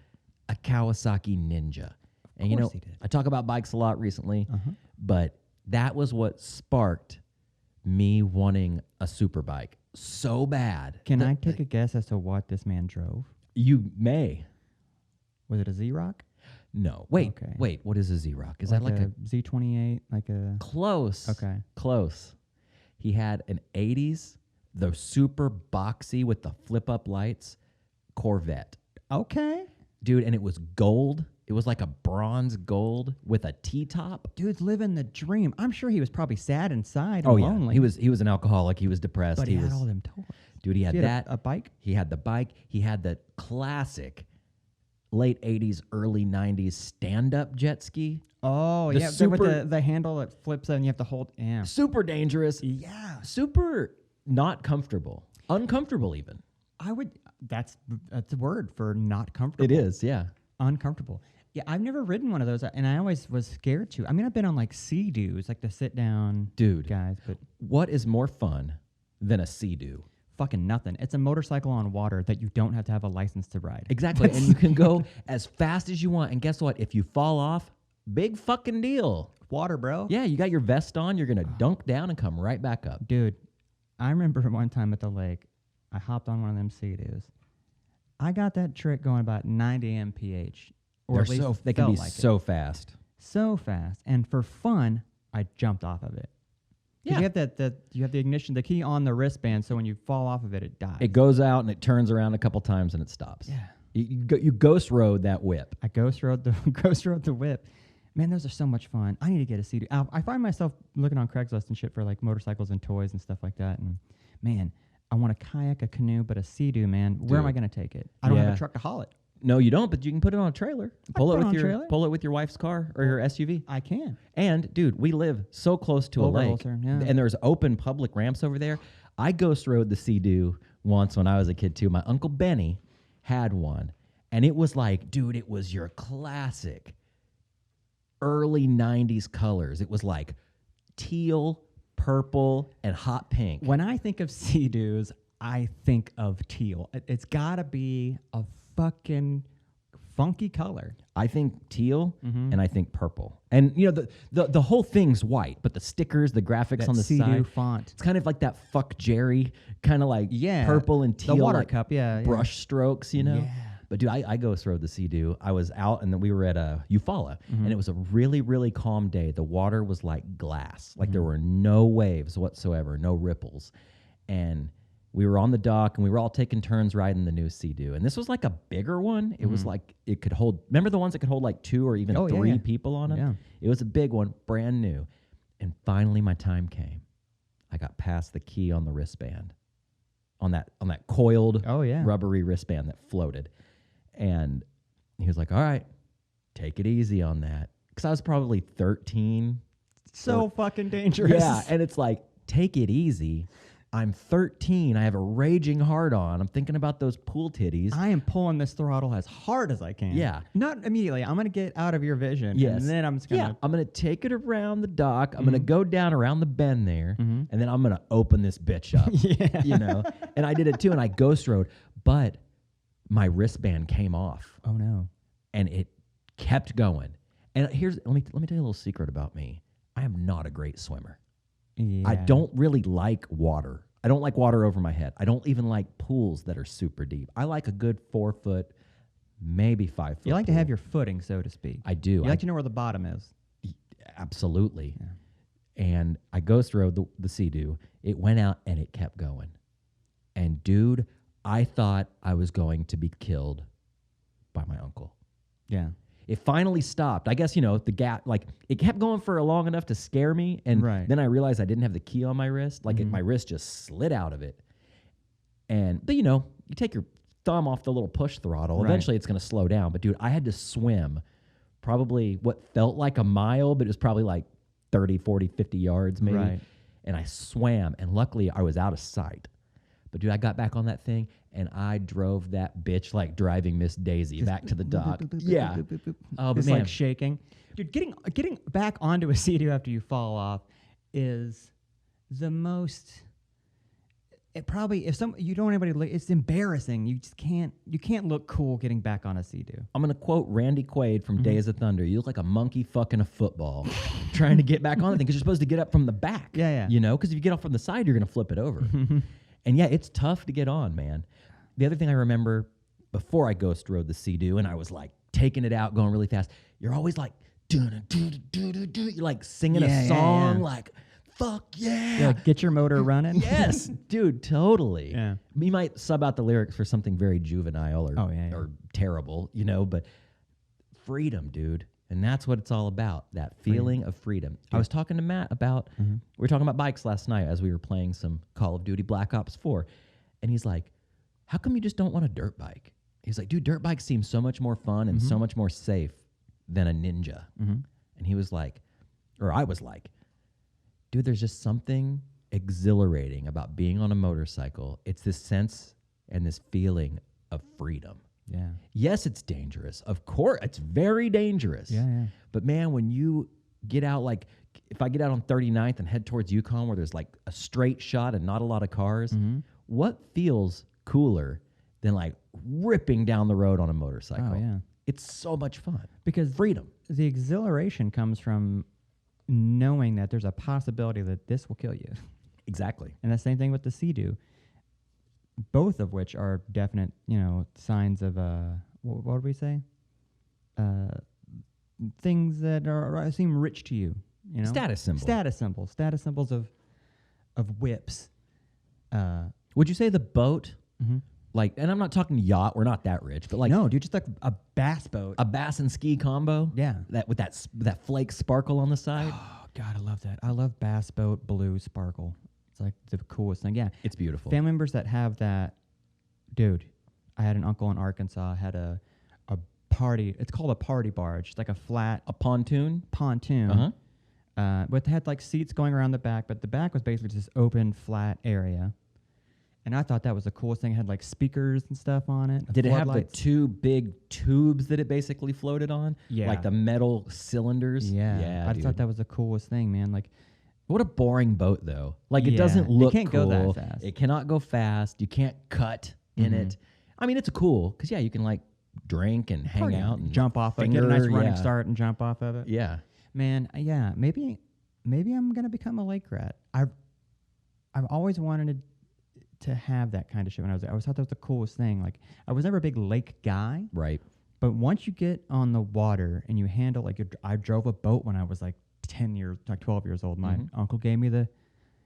a Kawasaki Ninja, and he did. I talk about bikes a lot recently, but that was what sparked me wanting a super bike so bad. Can I take a guess as to what this man drove? You may. Was it a Z-Rock? No. Wait. What is a Z-Rock? Is that like a Z28? Like a close? Okay. Close. He had an 80s, the super boxy with the flip-up lights Corvette. Okay. Dude, and it was gold. It was like a bronze gold with a T-top. Dude's living the dream. I'm sure he was probably sad inside and lonely. He was an alcoholic. He was depressed. But he had all them toys. Dude, he had that. A bike? He had the bike. He had the classic late 80s, early 90s stand-up jet ski. Oh, The yeah. With the handle that flips and you have to hold. Yeah. Super dangerous. Yeah. Super not comfortable. Uncomfortable even. That's a word for not comfortable. It is, yeah. Uncomfortable. Yeah, I've never ridden one of those, and I always was scared to. I mean, I've been on like Sea-Doos, like the sit-down guys, but what is more fun than a Sea-Doo? Fucking nothing. It's a motorcycle on water that you don't have to have a license to ride. Exactly, and you can go as fast as you want, and guess what? If you fall off, big fucking deal. Water, bro. Yeah, you got your vest on, you're going to dunk down and come right back up. Dude, I remember one time at the lake, I hopped on one of them Sea-Doos. I got that trick going about 90 mph. Or at least they can be like so fast. So fast. And for fun, I jumped off of it. 'Cause you have you have the ignition, the key on the wristband, so when you fall off of it, it dies. It goes out and it turns around a couple times and it stops. Yeah. You ghost road that whip. I ghost rode the whip. Man, those are so much fun. I need to get a Sea-Doo. I find myself looking on Craigslist and shit for like motorcycles and toys and stuff like that. And man, I want a kayak, a canoe, but a Sea-Doo, man. Where am I going to take it? I don't have a truck to haul it. No, you don't, but you can put it on a trailer. Pull it with your wife's car or your SUV. I can. And dude, we live so close to a lake, and there's open public ramps over there. I ghost rode the Sea-Doo once when I was a kid too. My Uncle Benny had one, and it was like, dude, it was your classic early 90s colors. It was like teal, purple, and hot pink. When I think of Sea-Doos, I think of teal. It's got to be a fucking funky color. I think teal and I think purple. And you know the whole thing's white, but the stickers, the graphics that on the Sea-Doo side font. It's kind of like that fuck Jerry kind of like purple and teal, the water like cup, brush strokes, you know. Yeah. But dude, I ghost rode the Sea-Doo. I was out and then we were at Eufaula, and it was a really, really calm day. The water was like glass, like there were no waves whatsoever, no ripples, and we were on the dock and we were all taking turns riding the new Sea-Doo. And this was like a bigger one. It was like it could hold. Remember the ones that could hold like 2 or even 3 people on them? Yeah. It was a big one, brand new. And finally, my time came. I got past the key on the wristband, on that coiled, rubbery wristband that floated. And he was like, all right, take it easy on that. Because I was probably 13. So fucking dangerous. Yeah, and it's like, take it easy. I'm 13. I have a raging hard on. I'm thinking about those pool titties. I am pulling this throttle as hard as I can. Yeah. Not immediately. I'm going to get out of your vision. Yes. And then I'm just going to... Yeah, I'm going to take it around the dock. I'm going to go down around the bend there. And then I'm going to open this bitch up. Yeah. You know? And I did it too, and I ghost rode. But my wristband came off. Oh, no. And it kept going. And let me tell you a little secret about me. I am not a great swimmer. Yeah. I don't really like water. I don't like water over my head. I don't even like pools that are super deep. I like a good 4 foot, maybe 5 foot. You like to have your footing, so to speak. I do. You like to know where the bottom is. Absolutely. Yeah. And I ghost rode the Sea-Doo. It went out and it kept going. And dude, I thought I was going to be killed by my uncle. Yeah. It finally stopped. I guess, you know, the gap, like, it kept going for long enough to scare me. And then I realized I didn't have the key on my wrist. Like, my wrist just slid out of it. But, you know, you take your thumb off the little push throttle. Eventually, it's going to slow down. But, dude, I had to swim probably what felt like a mile, but it was probably like 30, 40, 50 yards maybe. Right. And I swam. And luckily, I was out of sight. But, dude, I got back on that thing, and I drove that bitch like driving Miss Daisy back to the dock. Yeah. Oh, but it's like shaking. Dude, getting back onto a Sea-Doo after you fall off is the most... It probably, you don't want anybody, it's embarrassing. You can't look cool getting back on a Sea-Doo. I'm going to quote Randy Quaid from Days of Thunder. You look like a monkey fucking a football trying to get back on the thing because you're supposed to get up from the back. Yeah. You know, because if you get off from the side, you're going to flip it over. And yeah, it's tough to get on, man. The other thing I remember before I ghost rode the Sea-Doo and I was like taking it out, going really fast, you're always like, you're like singing a song like, fuck yeah. Yeah, like, get your motor running. Yes, dude, totally. Yeah. We might sub out the lyrics for something very juvenile or, or terrible, you know, but freedom, dude. And that's what it's all about, that feeling of freedom. Dude. I was talking to Matt about, we were talking about bikes last night as we were playing some Call of Duty Black Ops 4. And he's like, how come you just don't want a dirt bike? He's like, dude, dirt bikes seem so much more fun and so much more safe than a Ninja. And he was like, or I was like, dude, there's just something exhilarating about being on a motorcycle. It's this sense and this feeling of freedom. Yeah. Yes, it's dangerous. Of course, it's very dangerous. Yeah. But man, when you get out, like if I get out on 39th and head towards Yukon where there's like a straight shot and not a lot of cars, what feels cooler than like ripping down the road on a motorcycle? Oh, yeah. It's so much fun. Because freedom. The exhilaration comes from knowing that there's a possibility that this will kill you. Exactly. And the same thing with the Sea-Doo. Both of which are definite, signs of what would we say? Things that seem rich to you. Status symbols. Status symbols of of whips. Would you say the boat, Mhm. like, and I'm not talking yacht, we're not that rich, but like No, dude, just like a bass boat. a bass and ski combo? Yeah. That with that flake sparkle on the side? Oh, God, I love that. I love bass boat blue sparkle. It's like the coolest thing. Yeah. It's beautiful. Family members that have that, dude, I had an uncle in Arkansas, had a party. It's called a party barge. It's like a flat A pontoon? pontoon. But it had like seats going around the back, but the back was basically just this open, flat area. And I thought that was the coolest thing. It had like speakers and stuff on it. Did it have the floodlights. two big tubes that it basically floated on? Yeah. Like the metal cylinders? Yeah. I dude. thought that was the coolest thing, man. Like, What a boring boat, though. Like, it Yeah, doesn't it look can't go cool. that fast. It cannot go fast. You can't cut in it. I mean, it's cool because, yeah, you can, like, drink and hang party, out and jump off, get a finger, nice running yeah. start and jump off of it. Yeah. Man, yeah, maybe I'm gonna become a lake rat. I've always wanted to have that kind of shit when I always thought that was the coolest thing. Like, I was never a big lake guy, Right. but once you get on the water and you handle like I drove a boat when I was like 12 years old. My uncle gave me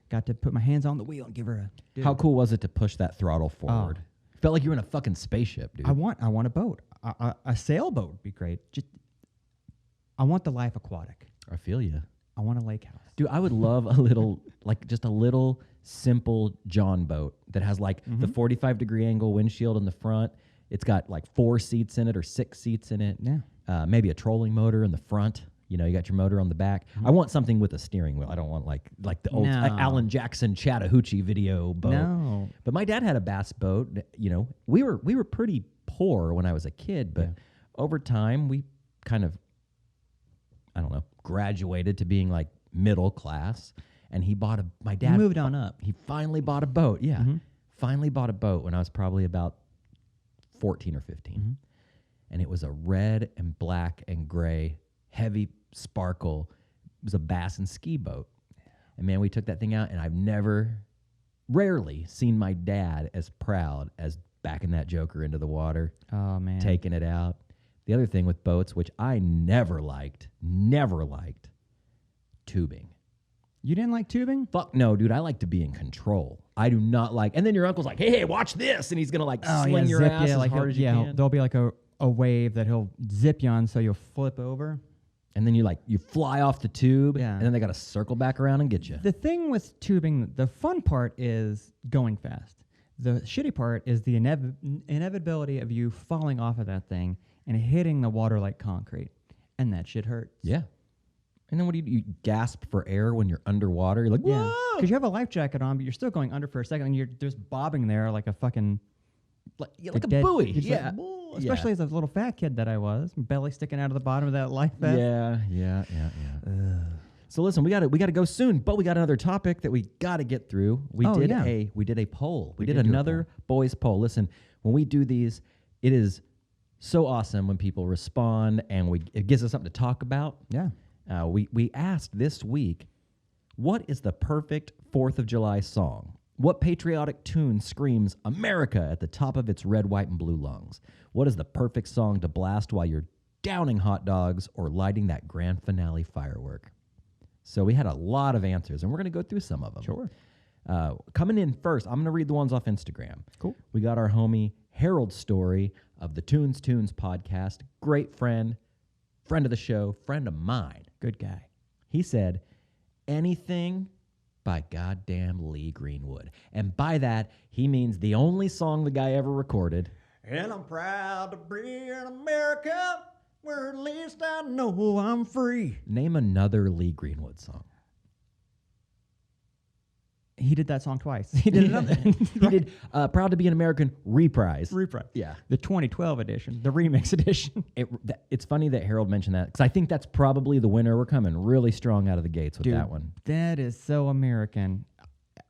got to put my hands on the wheel and give her a. Dude, How cool was it to push that throttle forward? Felt like you were in a fucking spaceship, dude. I want a boat. A sailboat would be great. I want the life aquatic. I feel you. I want a lake house. Dude, I would love a little, like just a little simple John boat that has like the 45-degree angle windshield in the front. It's got like 4 seats in it or 6 seats in it. Yeah. Maybe a trolling motor in the front. You know, you got your motor on the back. I want something with a steering wheel. I don't want like the old No. Alan Jackson Chattahoochee video boat. No. But my dad had a bass boat. You know, we were pretty poor when I was a kid, but over time we kind of, I don't know, graduated to being like middle class. And my dad moved on up. He finally bought a boat. Yeah. Finally bought a boat when I was probably about 14 or 15. And it was a red and black and gray, heavy sparkle. It was a bass and ski boat. And man, we took that thing out, and I've rarely seen my dad as proud as backing that joker into the water, Oh man. taking it out. The other thing with boats, which I never liked, tubing. You didn't like tubing? Fuck no, dude. I like to be in control. I do not like. And then your uncle's like, "Hey, watch this," and he's gonna like sling your zip ass you, as like hard as you can. there'll be like a wave that he'll zip you on, so you'll flip over. And then you fly off the tube, Yeah. and then they got to circle back around and get you. The thing with tubing, the fun part is going fast. The shitty part is the inevitability of you falling off of that thing and hitting the water like concrete, and that shit hurts. Yeah. And then what do you gasp for air when you're underwater? You're like, Yeah, whoa! because you have a life jacket on, but you're still going under for a second, and you're just bobbing there like a fucking Like a dead- buoy. you're just like, Yeah. "Whoa," especially as a little fat kid that I was, belly sticking out of the bottom of that life vest. Yeah. So listen, we got to go soon, but we got another topic that we got to get through. We did a poll. We did did do a another boys poll. Listen, when we do these, it is so awesome when people respond and it gives us something to talk about. Yeah. We asked this week, what is the perfect 4th of July song? What patriotic tune screams America at the top of its red, white, and blue lungs? What is the perfect song to blast while you're downing hot dogs or lighting that grand finale firework? So we had a lot of answers, and we're going to go through some of them. Sure. Coming in first, I'm going to read the ones off Instagram. Cool. We got our homie Harold Story of the Tunes podcast. Great friend of the show, friend of mine. Good guy. He said, anything by goddamn Lee Greenwood. And by that, he means the only song the guy ever recorded. And I'm proud to be in America, where at least I know I'm free. Name another Lee Greenwood song. He did that song twice. He did another. He did Proud to be an American reprise. Yeah. The 2012 edition, the remix edition. It's funny that Harold mentioned that, because I think that's probably the winner. We're coming really strong out of the gates with that one. That is so American.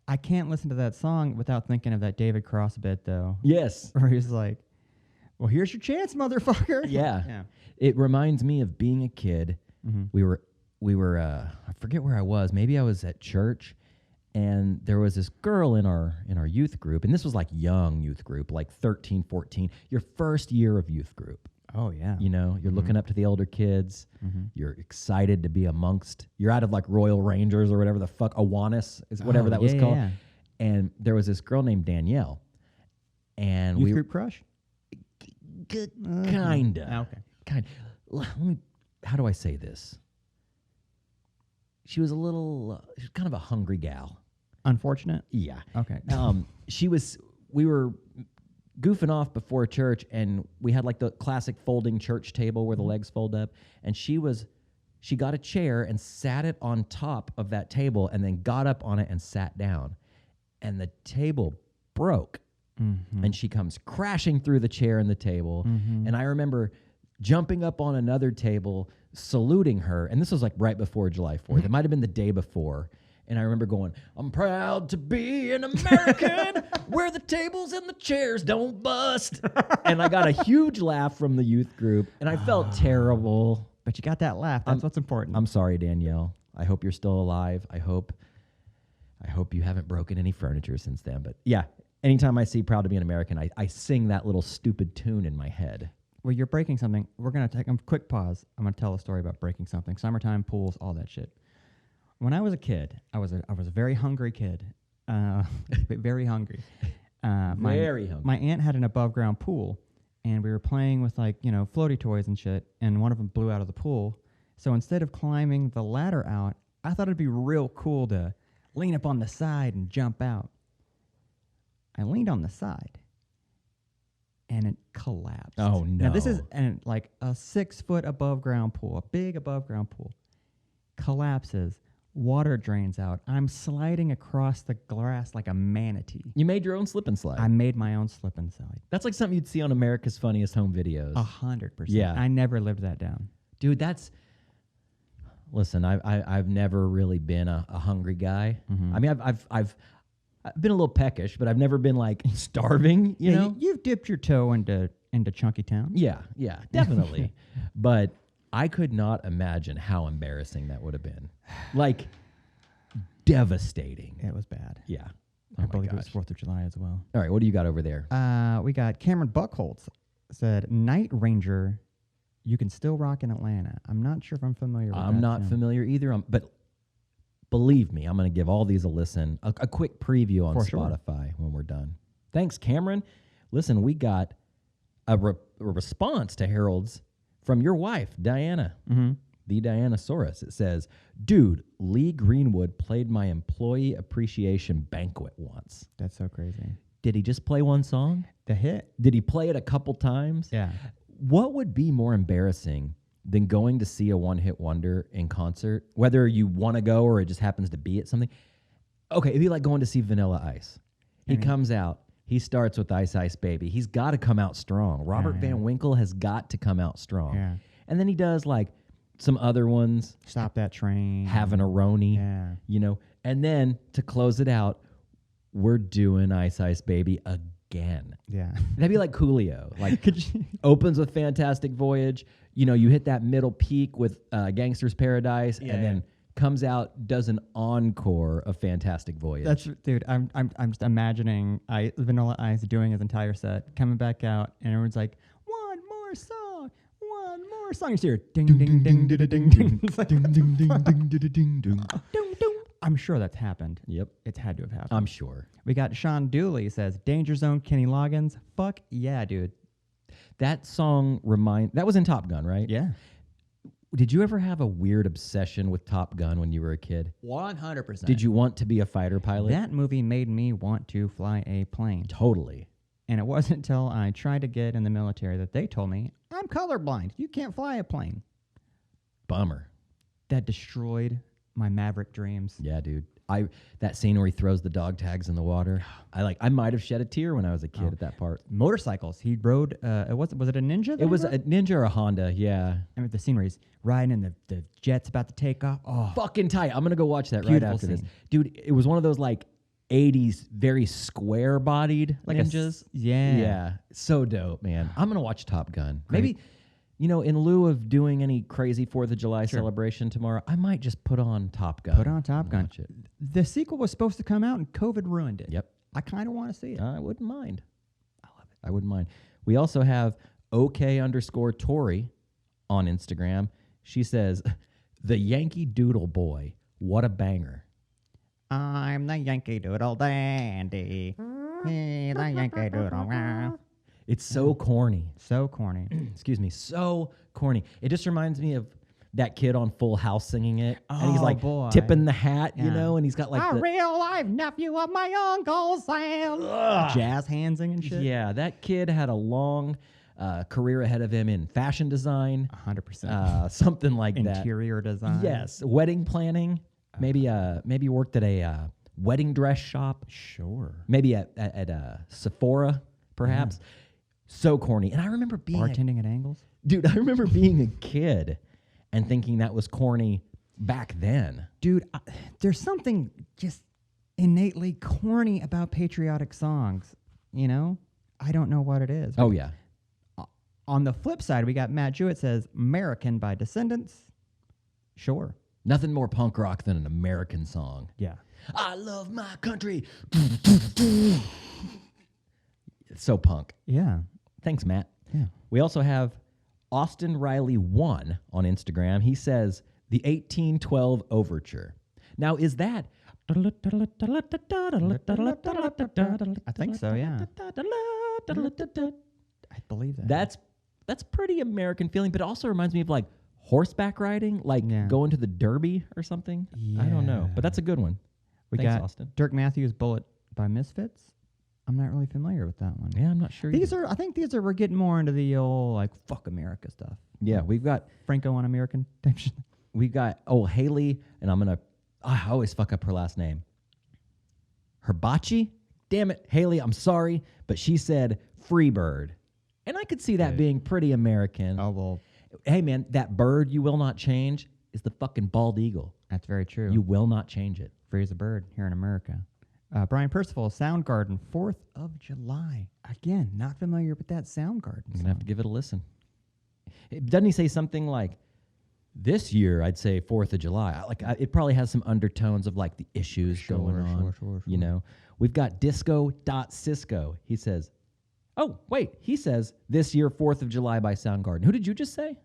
I can't listen to that song without thinking of that David Cross bit, though. Yes. Where he's like, well, here's your chance, motherfucker. Yeah. It reminds me of being a kid. Mm-hmm. We were I forget where I was. Maybe I was at church, and there was this girl in our youth group, and this was like young youth group, like 13, 14, your first year of youth group. Oh, yeah. You know, you're looking up to the older kids. You're excited to be amongst. You're out of like Royal Rangers or whatever the fuck, Awanas is whatever that was called. Yeah. And there was this girl named Danielle, and Youth group crush? Kinda. Okay. Kind. Let me. How do I say this? She was a little. She was kind of a hungry gal. Unfortunate? Yeah. Okay. She was. We were goofing off before church, and we had like the classic folding church table where the legs fold up, and she got a chair and sat it on top of that table, and then got up on it and sat down, and the table broke. And she comes crashing through the chair and the table. And I remember jumping up on another table, saluting her. And this was like right before July 4th. It might have been the day before. And I remember going, I'm proud to be an American where the tables and the chairs don't bust. And I got a huge laugh from the youth group. And I felt terrible. But you got that laugh. That's what's important. I'm sorry, Danielle. I hope you're still alive. I hope you haven't broken any furniture since then. But yeah. Anytime I see Proud to be an American, I sing that little stupid tune in my head. Well, you're breaking something. We're going to take a quick pause. I'm going to tell a story about breaking something. Summertime, pools, all that shit. When I was a kid, I was a very hungry kid. Very hungry. Very hungry. My aunt had an above-ground pool, and we were playing with, like, you know, floaty toys and shit, and one of them blew out of the pool. So instead of climbing the ladder out, I thought it'd be real cool to lean up on the side and jump out. I leaned on the side, and it collapsed. Oh, no. Now, this is like a 6-foot above-ground pool, a big above-ground pool. Collapses, water drains out. I'm sliding across the grass like a manatee. You made your own slip and slide. I made my own slip and slide. That's like something you'd see on America's Funniest Home Videos. 100%. Yeah. I never lived that down. Dude, that's... Listen, I've never really been a hungry guy. I mean, I've been a little peckish, but I've never been like starving, you know? You've dipped your toe into Chunky Town. Yeah, definitely. But I could not imagine how embarrassing that would have been. Like, devastating. It was bad. Yeah. I believe it was 4th of July as well. All right, what do you got over there? We got Cameron Buckholtz said, Night Ranger, you can still rock in Atlanta. I'm not sure if I'm familiar with that. I'm not familiar either, but believe me, I'm going to give all these a listen, a quick preview on Spotify when we're done. Thanks, Cameron. Listen, we got a response to Harold's from your wife, Diana, the Dianasaurus. It says, dude, Lee Greenwood played my employee appreciation banquet once. That's so crazy. Did he just play one song? The hit? Did he play it a couple times? Yeah. What would be more embarrassing than going to see a one-hit wonder in concert, whether you want to go or it just happens to be at something? Okay, it'd be like going to see Vanilla Ice. He comes out. He starts with Ice Ice Baby. He's got to come out strong. Robert Van Winkle has got to come out strong. Yeah. And then he does like some other ones. Stop That Train. Having a Roni. Yeah. You know. And then to close it out, we're doing Ice Ice Baby again. Yeah. That'd be like Coolio. Like opens with Fantastic Voyage. You know, you hit that middle peak with Gangster's Paradise, and then comes out, does an encore of Fantastic Voyage. That's, dude. I'm just imagining Vanilla Ice doing his entire set, coming back out, and everyone's like, one more song. You see her ding ding ding ding ding ding ding ding ding ding ding. I'm sure that's happened. Yep. It's had to have happened. I'm sure. We got Sean Dooley says, Danger Zone, Kenny Loggins. Fuck yeah, dude. That song that was in Top Gun, right? Yeah. Did you ever have a weird obsession with Top Gun when you were a kid? 100%. Did you want to be a fighter pilot? That movie made me want to fly a plane. Totally. And it wasn't until I tried to get in the military that they told me, I'm colorblind. You can't fly a plane. Bummer. That destroyed my Maverick dreams. Yeah, dude. That scene where he throws the dog tags in the water. I might have shed a tear when I was a kid at that part. Motorcycles. He rode. Was it a Ninja? It was a Ninja or a Honda. Yeah. I mean, the scene where he's riding and the jet's about to take off. Oh, fucking tight. I'm gonna go watch that beautiful right after scene. this, dude. It was one of those like 80s very square bodied like ninjas. Yeah. So dope, man. I'm gonna watch Top Gun. Great. Maybe. You know, in lieu of doing any crazy 4th of July celebration tomorrow, I might just put on Top Gun. Put on Top Gun. Watch it. The sequel was supposed to come out and COVID ruined it. Yep. I kind of want to see it. I wouldn't mind. I love it. I wouldn't mind. We also have OK_Tori on Instagram. She says, "The Yankee Doodle Boy. What a banger." I'm the Yankee Doodle Dandy. Hey, the Yankee Doodle. It's so corny. So corny. Excuse me. So corny. It just reminds me of that kid on Full House singing it. And he's Oh, like boy. tipping the hat, you Yeah. know, and he's got like A the real life nephew of my Uncle Sam. Jazz hands and shit. Yeah, that kid had a long career ahead of him in fashion design. 100%. Something like that. Interior design. Yes, wedding planning. Maybe worked at a wedding dress shop. Sure. Maybe at Sephora, perhaps. So corny. And I remember being Bartending at Angles. dude. I remember being a kid and thinking that was corny back then. Dude, there's something just innately corny about patriotic songs. You know, I don't know what it is. Oh yeah. On the flip side, we got Matt Jewett says "American" by Descendants. Sure. Nothing more punk rock than an American song. Yeah. I love my country. It's so punk. Yeah. Thanks, Matt. Yeah. We also have Austin Riley 1 on Instagram. He says the 1812 Overture. Now, is that? I think so. Yeah. I believe that. That's pretty American feeling, but it also reminds me of like horseback riding, like going to the Derby or something. I don't know, but that's a good one. Thanks, got Austin. Dirk Matthews' "Bullet" by Misfits. I'm not really familiar with that one. Yeah, I'm not sure. I think we're getting more into the old like fuck America stuff. Yeah, we've got Franco on American type shit. We've got Haley, and I always fuck up her last name. Herbachi? Damn it, Haley, I'm sorry, but she said Freebird. And I could see that being pretty American. Oh, well. Hey, man, that bird you will not change is the fucking bald eagle. That's very true. You will not change it. Free as a bird here in America. Brian Percival, Soundgarden, 4th of July. Again, not familiar with that Soundgarden I'm going to have to give it a listen. Doesn't he say something like, this year, I'd say 4th of July. It probably has some undertones of like the issues going on. Sure. You know, we've got Disco.Cisco. He says, oh, wait, he says this year, 4th of July by Soundgarden. Who did you just say?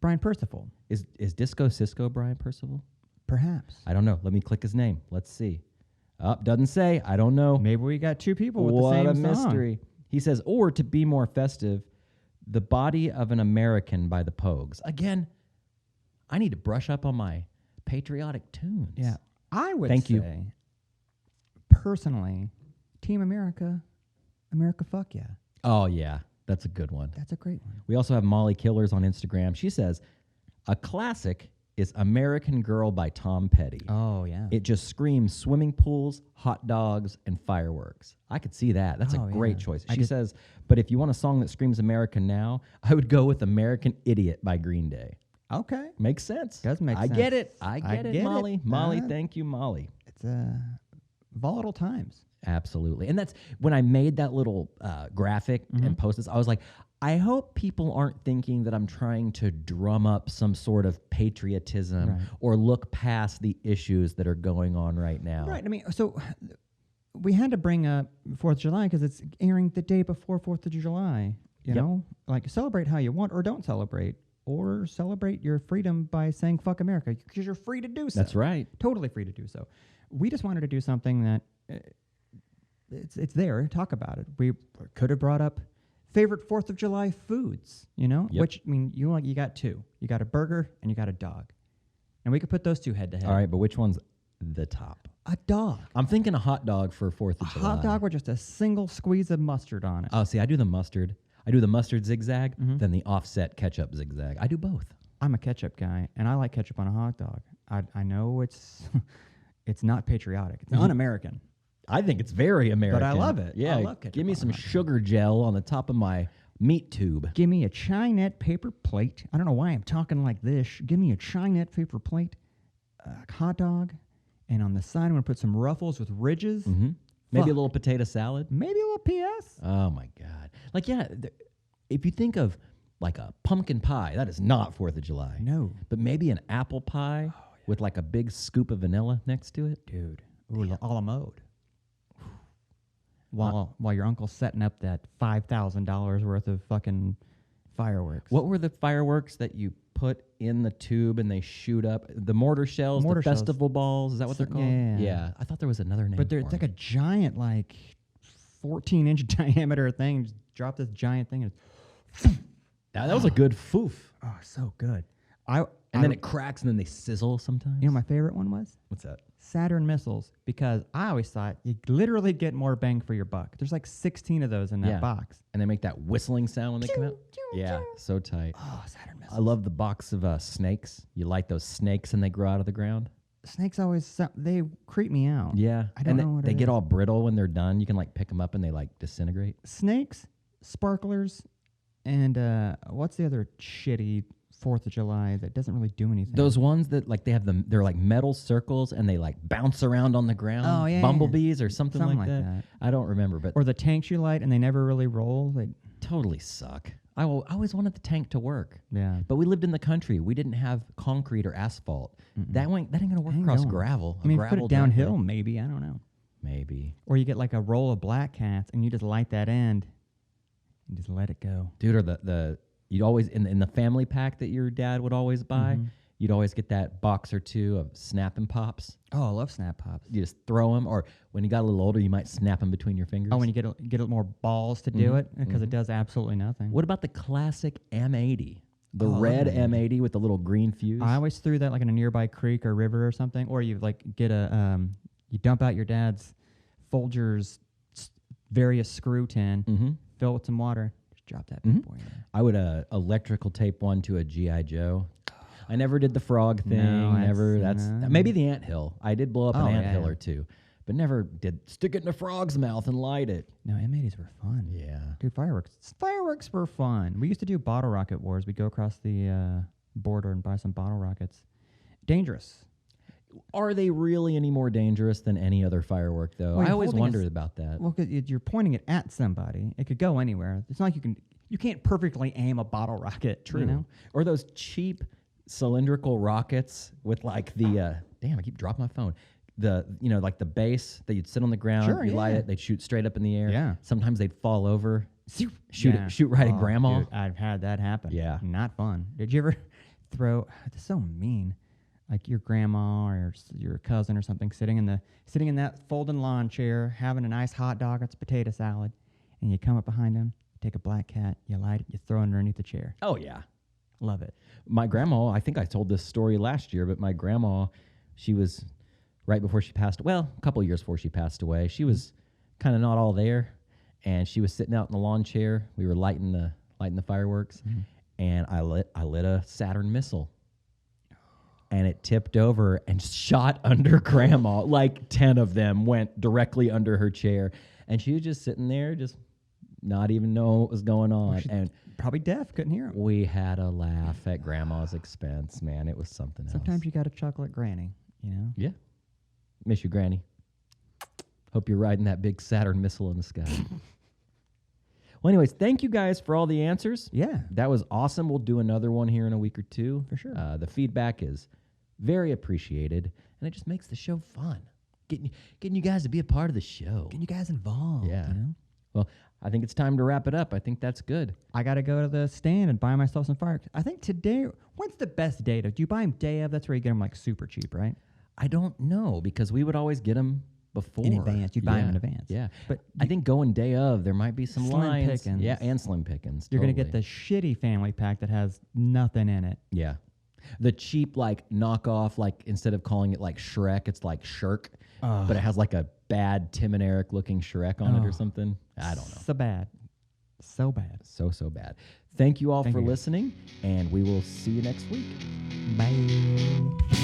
Brian Percival. Is Disco Cisco Brian Percival? Perhaps. I don't know. Let me click his name. Let's see. Doesn't say. I don't know. Maybe we got two people with what the same a song. mystery. He says, or to be more festive, The Body of an American by the Pogues. Again, I need to brush up on my patriotic tunes. Yeah. I would Thank say, you. Personally, Team America, America fuck yeah. Oh, yeah. That's a good one. That's a great one. We also have Molly Killers on Instagram. She says, a classic is American Girl by Tom Petty. Oh, yeah. It just screams swimming pools, hot dogs, and fireworks. I could see that. That's a great choice. She says, but if you want a song that screams America now, I would go with American Idiot by Green Day. Okay. Makes sense. Does make sense. I get it. I get it, Molly. Molly, thank you, Molly. It's volatile times. Absolutely. And that's when I made that little graphic and posted this, I was like, I hope people aren't thinking that I'm trying to drum up some sort of patriotism or look past the issues that are going on right now. Right. I mean, so we had to bring up 4th of July because it's airing the day before 4th of July. You know, like celebrate how you want or don't celebrate, or celebrate your freedom by saying fuck America because you're free to do so. That's right. Totally free to do so. We just wanted to do something that it's there. Talk about it. We could have brought up favorite 4th of July foods, you know, which, I mean, you got two. You got a burger and you got a dog. And we could put those two head to head. All right, but which one's the top? A dog. I'm thinking a hot dog for 4th of July. Hot dog with just a single squeeze of mustard on it. Oh, see, I do the mustard. I do the mustard zigzag, then the offset ketchup zigzag. I do both. I'm a ketchup guy, and I like ketchup on a hot dog. I know it's not patriotic. It's un-American. I think it's very American. But I love it. Yeah, I love ketchup give me on a some hot dog. sugar gel on the top of my meat tube. Give me a Chinette paper plate. I don't know why I'm talking like this. Give me a Chinette paper plate, a hot dog, and on the side I'm going to put some ruffles with ridges. Maybe a little potato salad. Maybe a little PS. Oh, my God. Like, yeah, if you think of like a pumpkin pie, that is not 4th of July. No. But maybe an apple pie with like a big scoop of vanilla next to it. Dude. Ooh, a la mode. While your uncle's setting up that $5,000 worth of fucking fireworks. What were the fireworks that you put in the tube and they shoot up? The mortar shells, Mortar the shells. festival balls. Is that what they're called? Yeah. I thought there was another name. But for it's like them. a giant, like 14-inch diameter thing. Just drop this giant thing. And That was a good foof. oh, so good. And then it cracks and then they sizzle sometimes. You know, my favorite one was What's that? Saturn missiles, because I always thought you literally get more bang for your buck. There's like 16 of those in that box. And they make that whistling sound when they come out. Yeah, so tight. Oh, Saturn missiles. I love the box of snakes. You light those snakes and they grow out of the ground. Snakes always, they creep me out. Yeah. I don't know what they it get is. all brittle when they're done. You can like pick them up and they like disintegrate. Snakes, sparklers, and what's the other shitty 4th of July that doesn't really do anything? Those ones that like they're like metal circles and they like bounce around on the ground. Oh, yeah. Bumblebees or something like that. that. I don't remember, but Or the tanks you light and they never really roll. They, totally suck. I always wanted the tank to work. yeah. But we lived in the country. We didn't have concrete or asphalt. That ain't gonna work Ain't across going. gravel. I mean, if you gravel put it downhill, driveway. maybe. I don't know. Maybe. Or you get like a roll of black cats and you just light that end and just let it go. Dude, or the you'd always in the family pack that your dad would always buy, you'd always get that box or two of Snap and Pops. Oh, I love Snap Pops. You just throw them, or when you got a little older, you might snap them between your fingers. Oh, when you get more balls to do it, because it does absolutely nothing. What about the classic M80? The Oh, I love red an M80 with the little green fuse? I always threw that like in a nearby creek or river or something, or you like get a you dump out your dad's Folgers various screw tin, fill it with some water, just drop that bad boy in there. I would electrical tape one to a G.I. Joe. I never did the frog thing. No, Maybe the anthill. I did blow up an Oh, anthill yeah. or two, but never did stick it in a frog's mouth and light it. No, M80s were fun. Yeah. Dude, fireworks were fun. We used to do bottle rocket wars. We'd go across the border and buy some bottle rockets. Dangerous. Are they really any more dangerous than any other firework, though? Well, I you're always holding wondered about that. Well, 'cause you're pointing it at somebody. It could go anywhere. It's not like you can't perfectly aim a bottle rocket. True. You know? Or those cheap cylindrical rockets with like the damn, I keep dropping my phone. Like the base that you'd sit on the ground, Sure, you light yeah. it, they'd shoot straight up in the air. Yeah. Sometimes they'd fall over. Yeah. Shoot right at Oh, grandma. dude, I've had that happen. Yeah. Not fun. Did you ever throw? It's so mean. Like your grandma or your cousin or something sitting in that folding lawn chair having a nice hot dog or it's potato salad, and you come up behind them, take a black cat, you light it, you throw it underneath the chair. Oh yeah. Love it. My grandma, I think I told this story last year, but my grandma, she was right before she passed, well, a couple of years before she passed away. She was kind of not all there, and she was sitting out in the lawn chair. We were lighting the fireworks, and I lit a Saturn missile. And it tipped over and shot under grandma. Like 10 of them went directly under her chair. And she was just sitting there, just not even knowing what was going on. And Probably deaf, couldn't hear him. we had a laugh at grandma's expense, man. It was something else. Sometimes you got to chuckle at Granny, you know? Yeah. Miss you, Granny. Hope you're riding that big Saturn missile in the sky. Well, anyways, thank you guys for all the answers. Yeah. That was awesome. We'll do another one here in a week or two. For sure. The feedback is very appreciated, and it just makes the show fun. Getting you guys to be a part of the show. Getting you guys involved. Yeah. You know? Well, I think it's time to wrap it up. I think that's good. I got to go to the stand and buy myself some fireworks. I think today, when's the best day to, do you buy them day of? That's where you get them like super cheap, right? I don't know, because we would always get them before. In advance. You buy them in advance. Yeah. But I think going day of, there might be some Slim lines. pickings. Yeah, and slim pickings. you're going to get totally. the shitty family pack that has nothing in it. Yeah. The cheap, like, knockoff, like, instead of calling it, like, Shrek, it's like Shirk, but it has, like, a bad Tim and Eric looking Shrek on it or something. I don't know. So bad. So bad. So bad. Thank you all Thank for you. listening, and we will see you next week. Bye.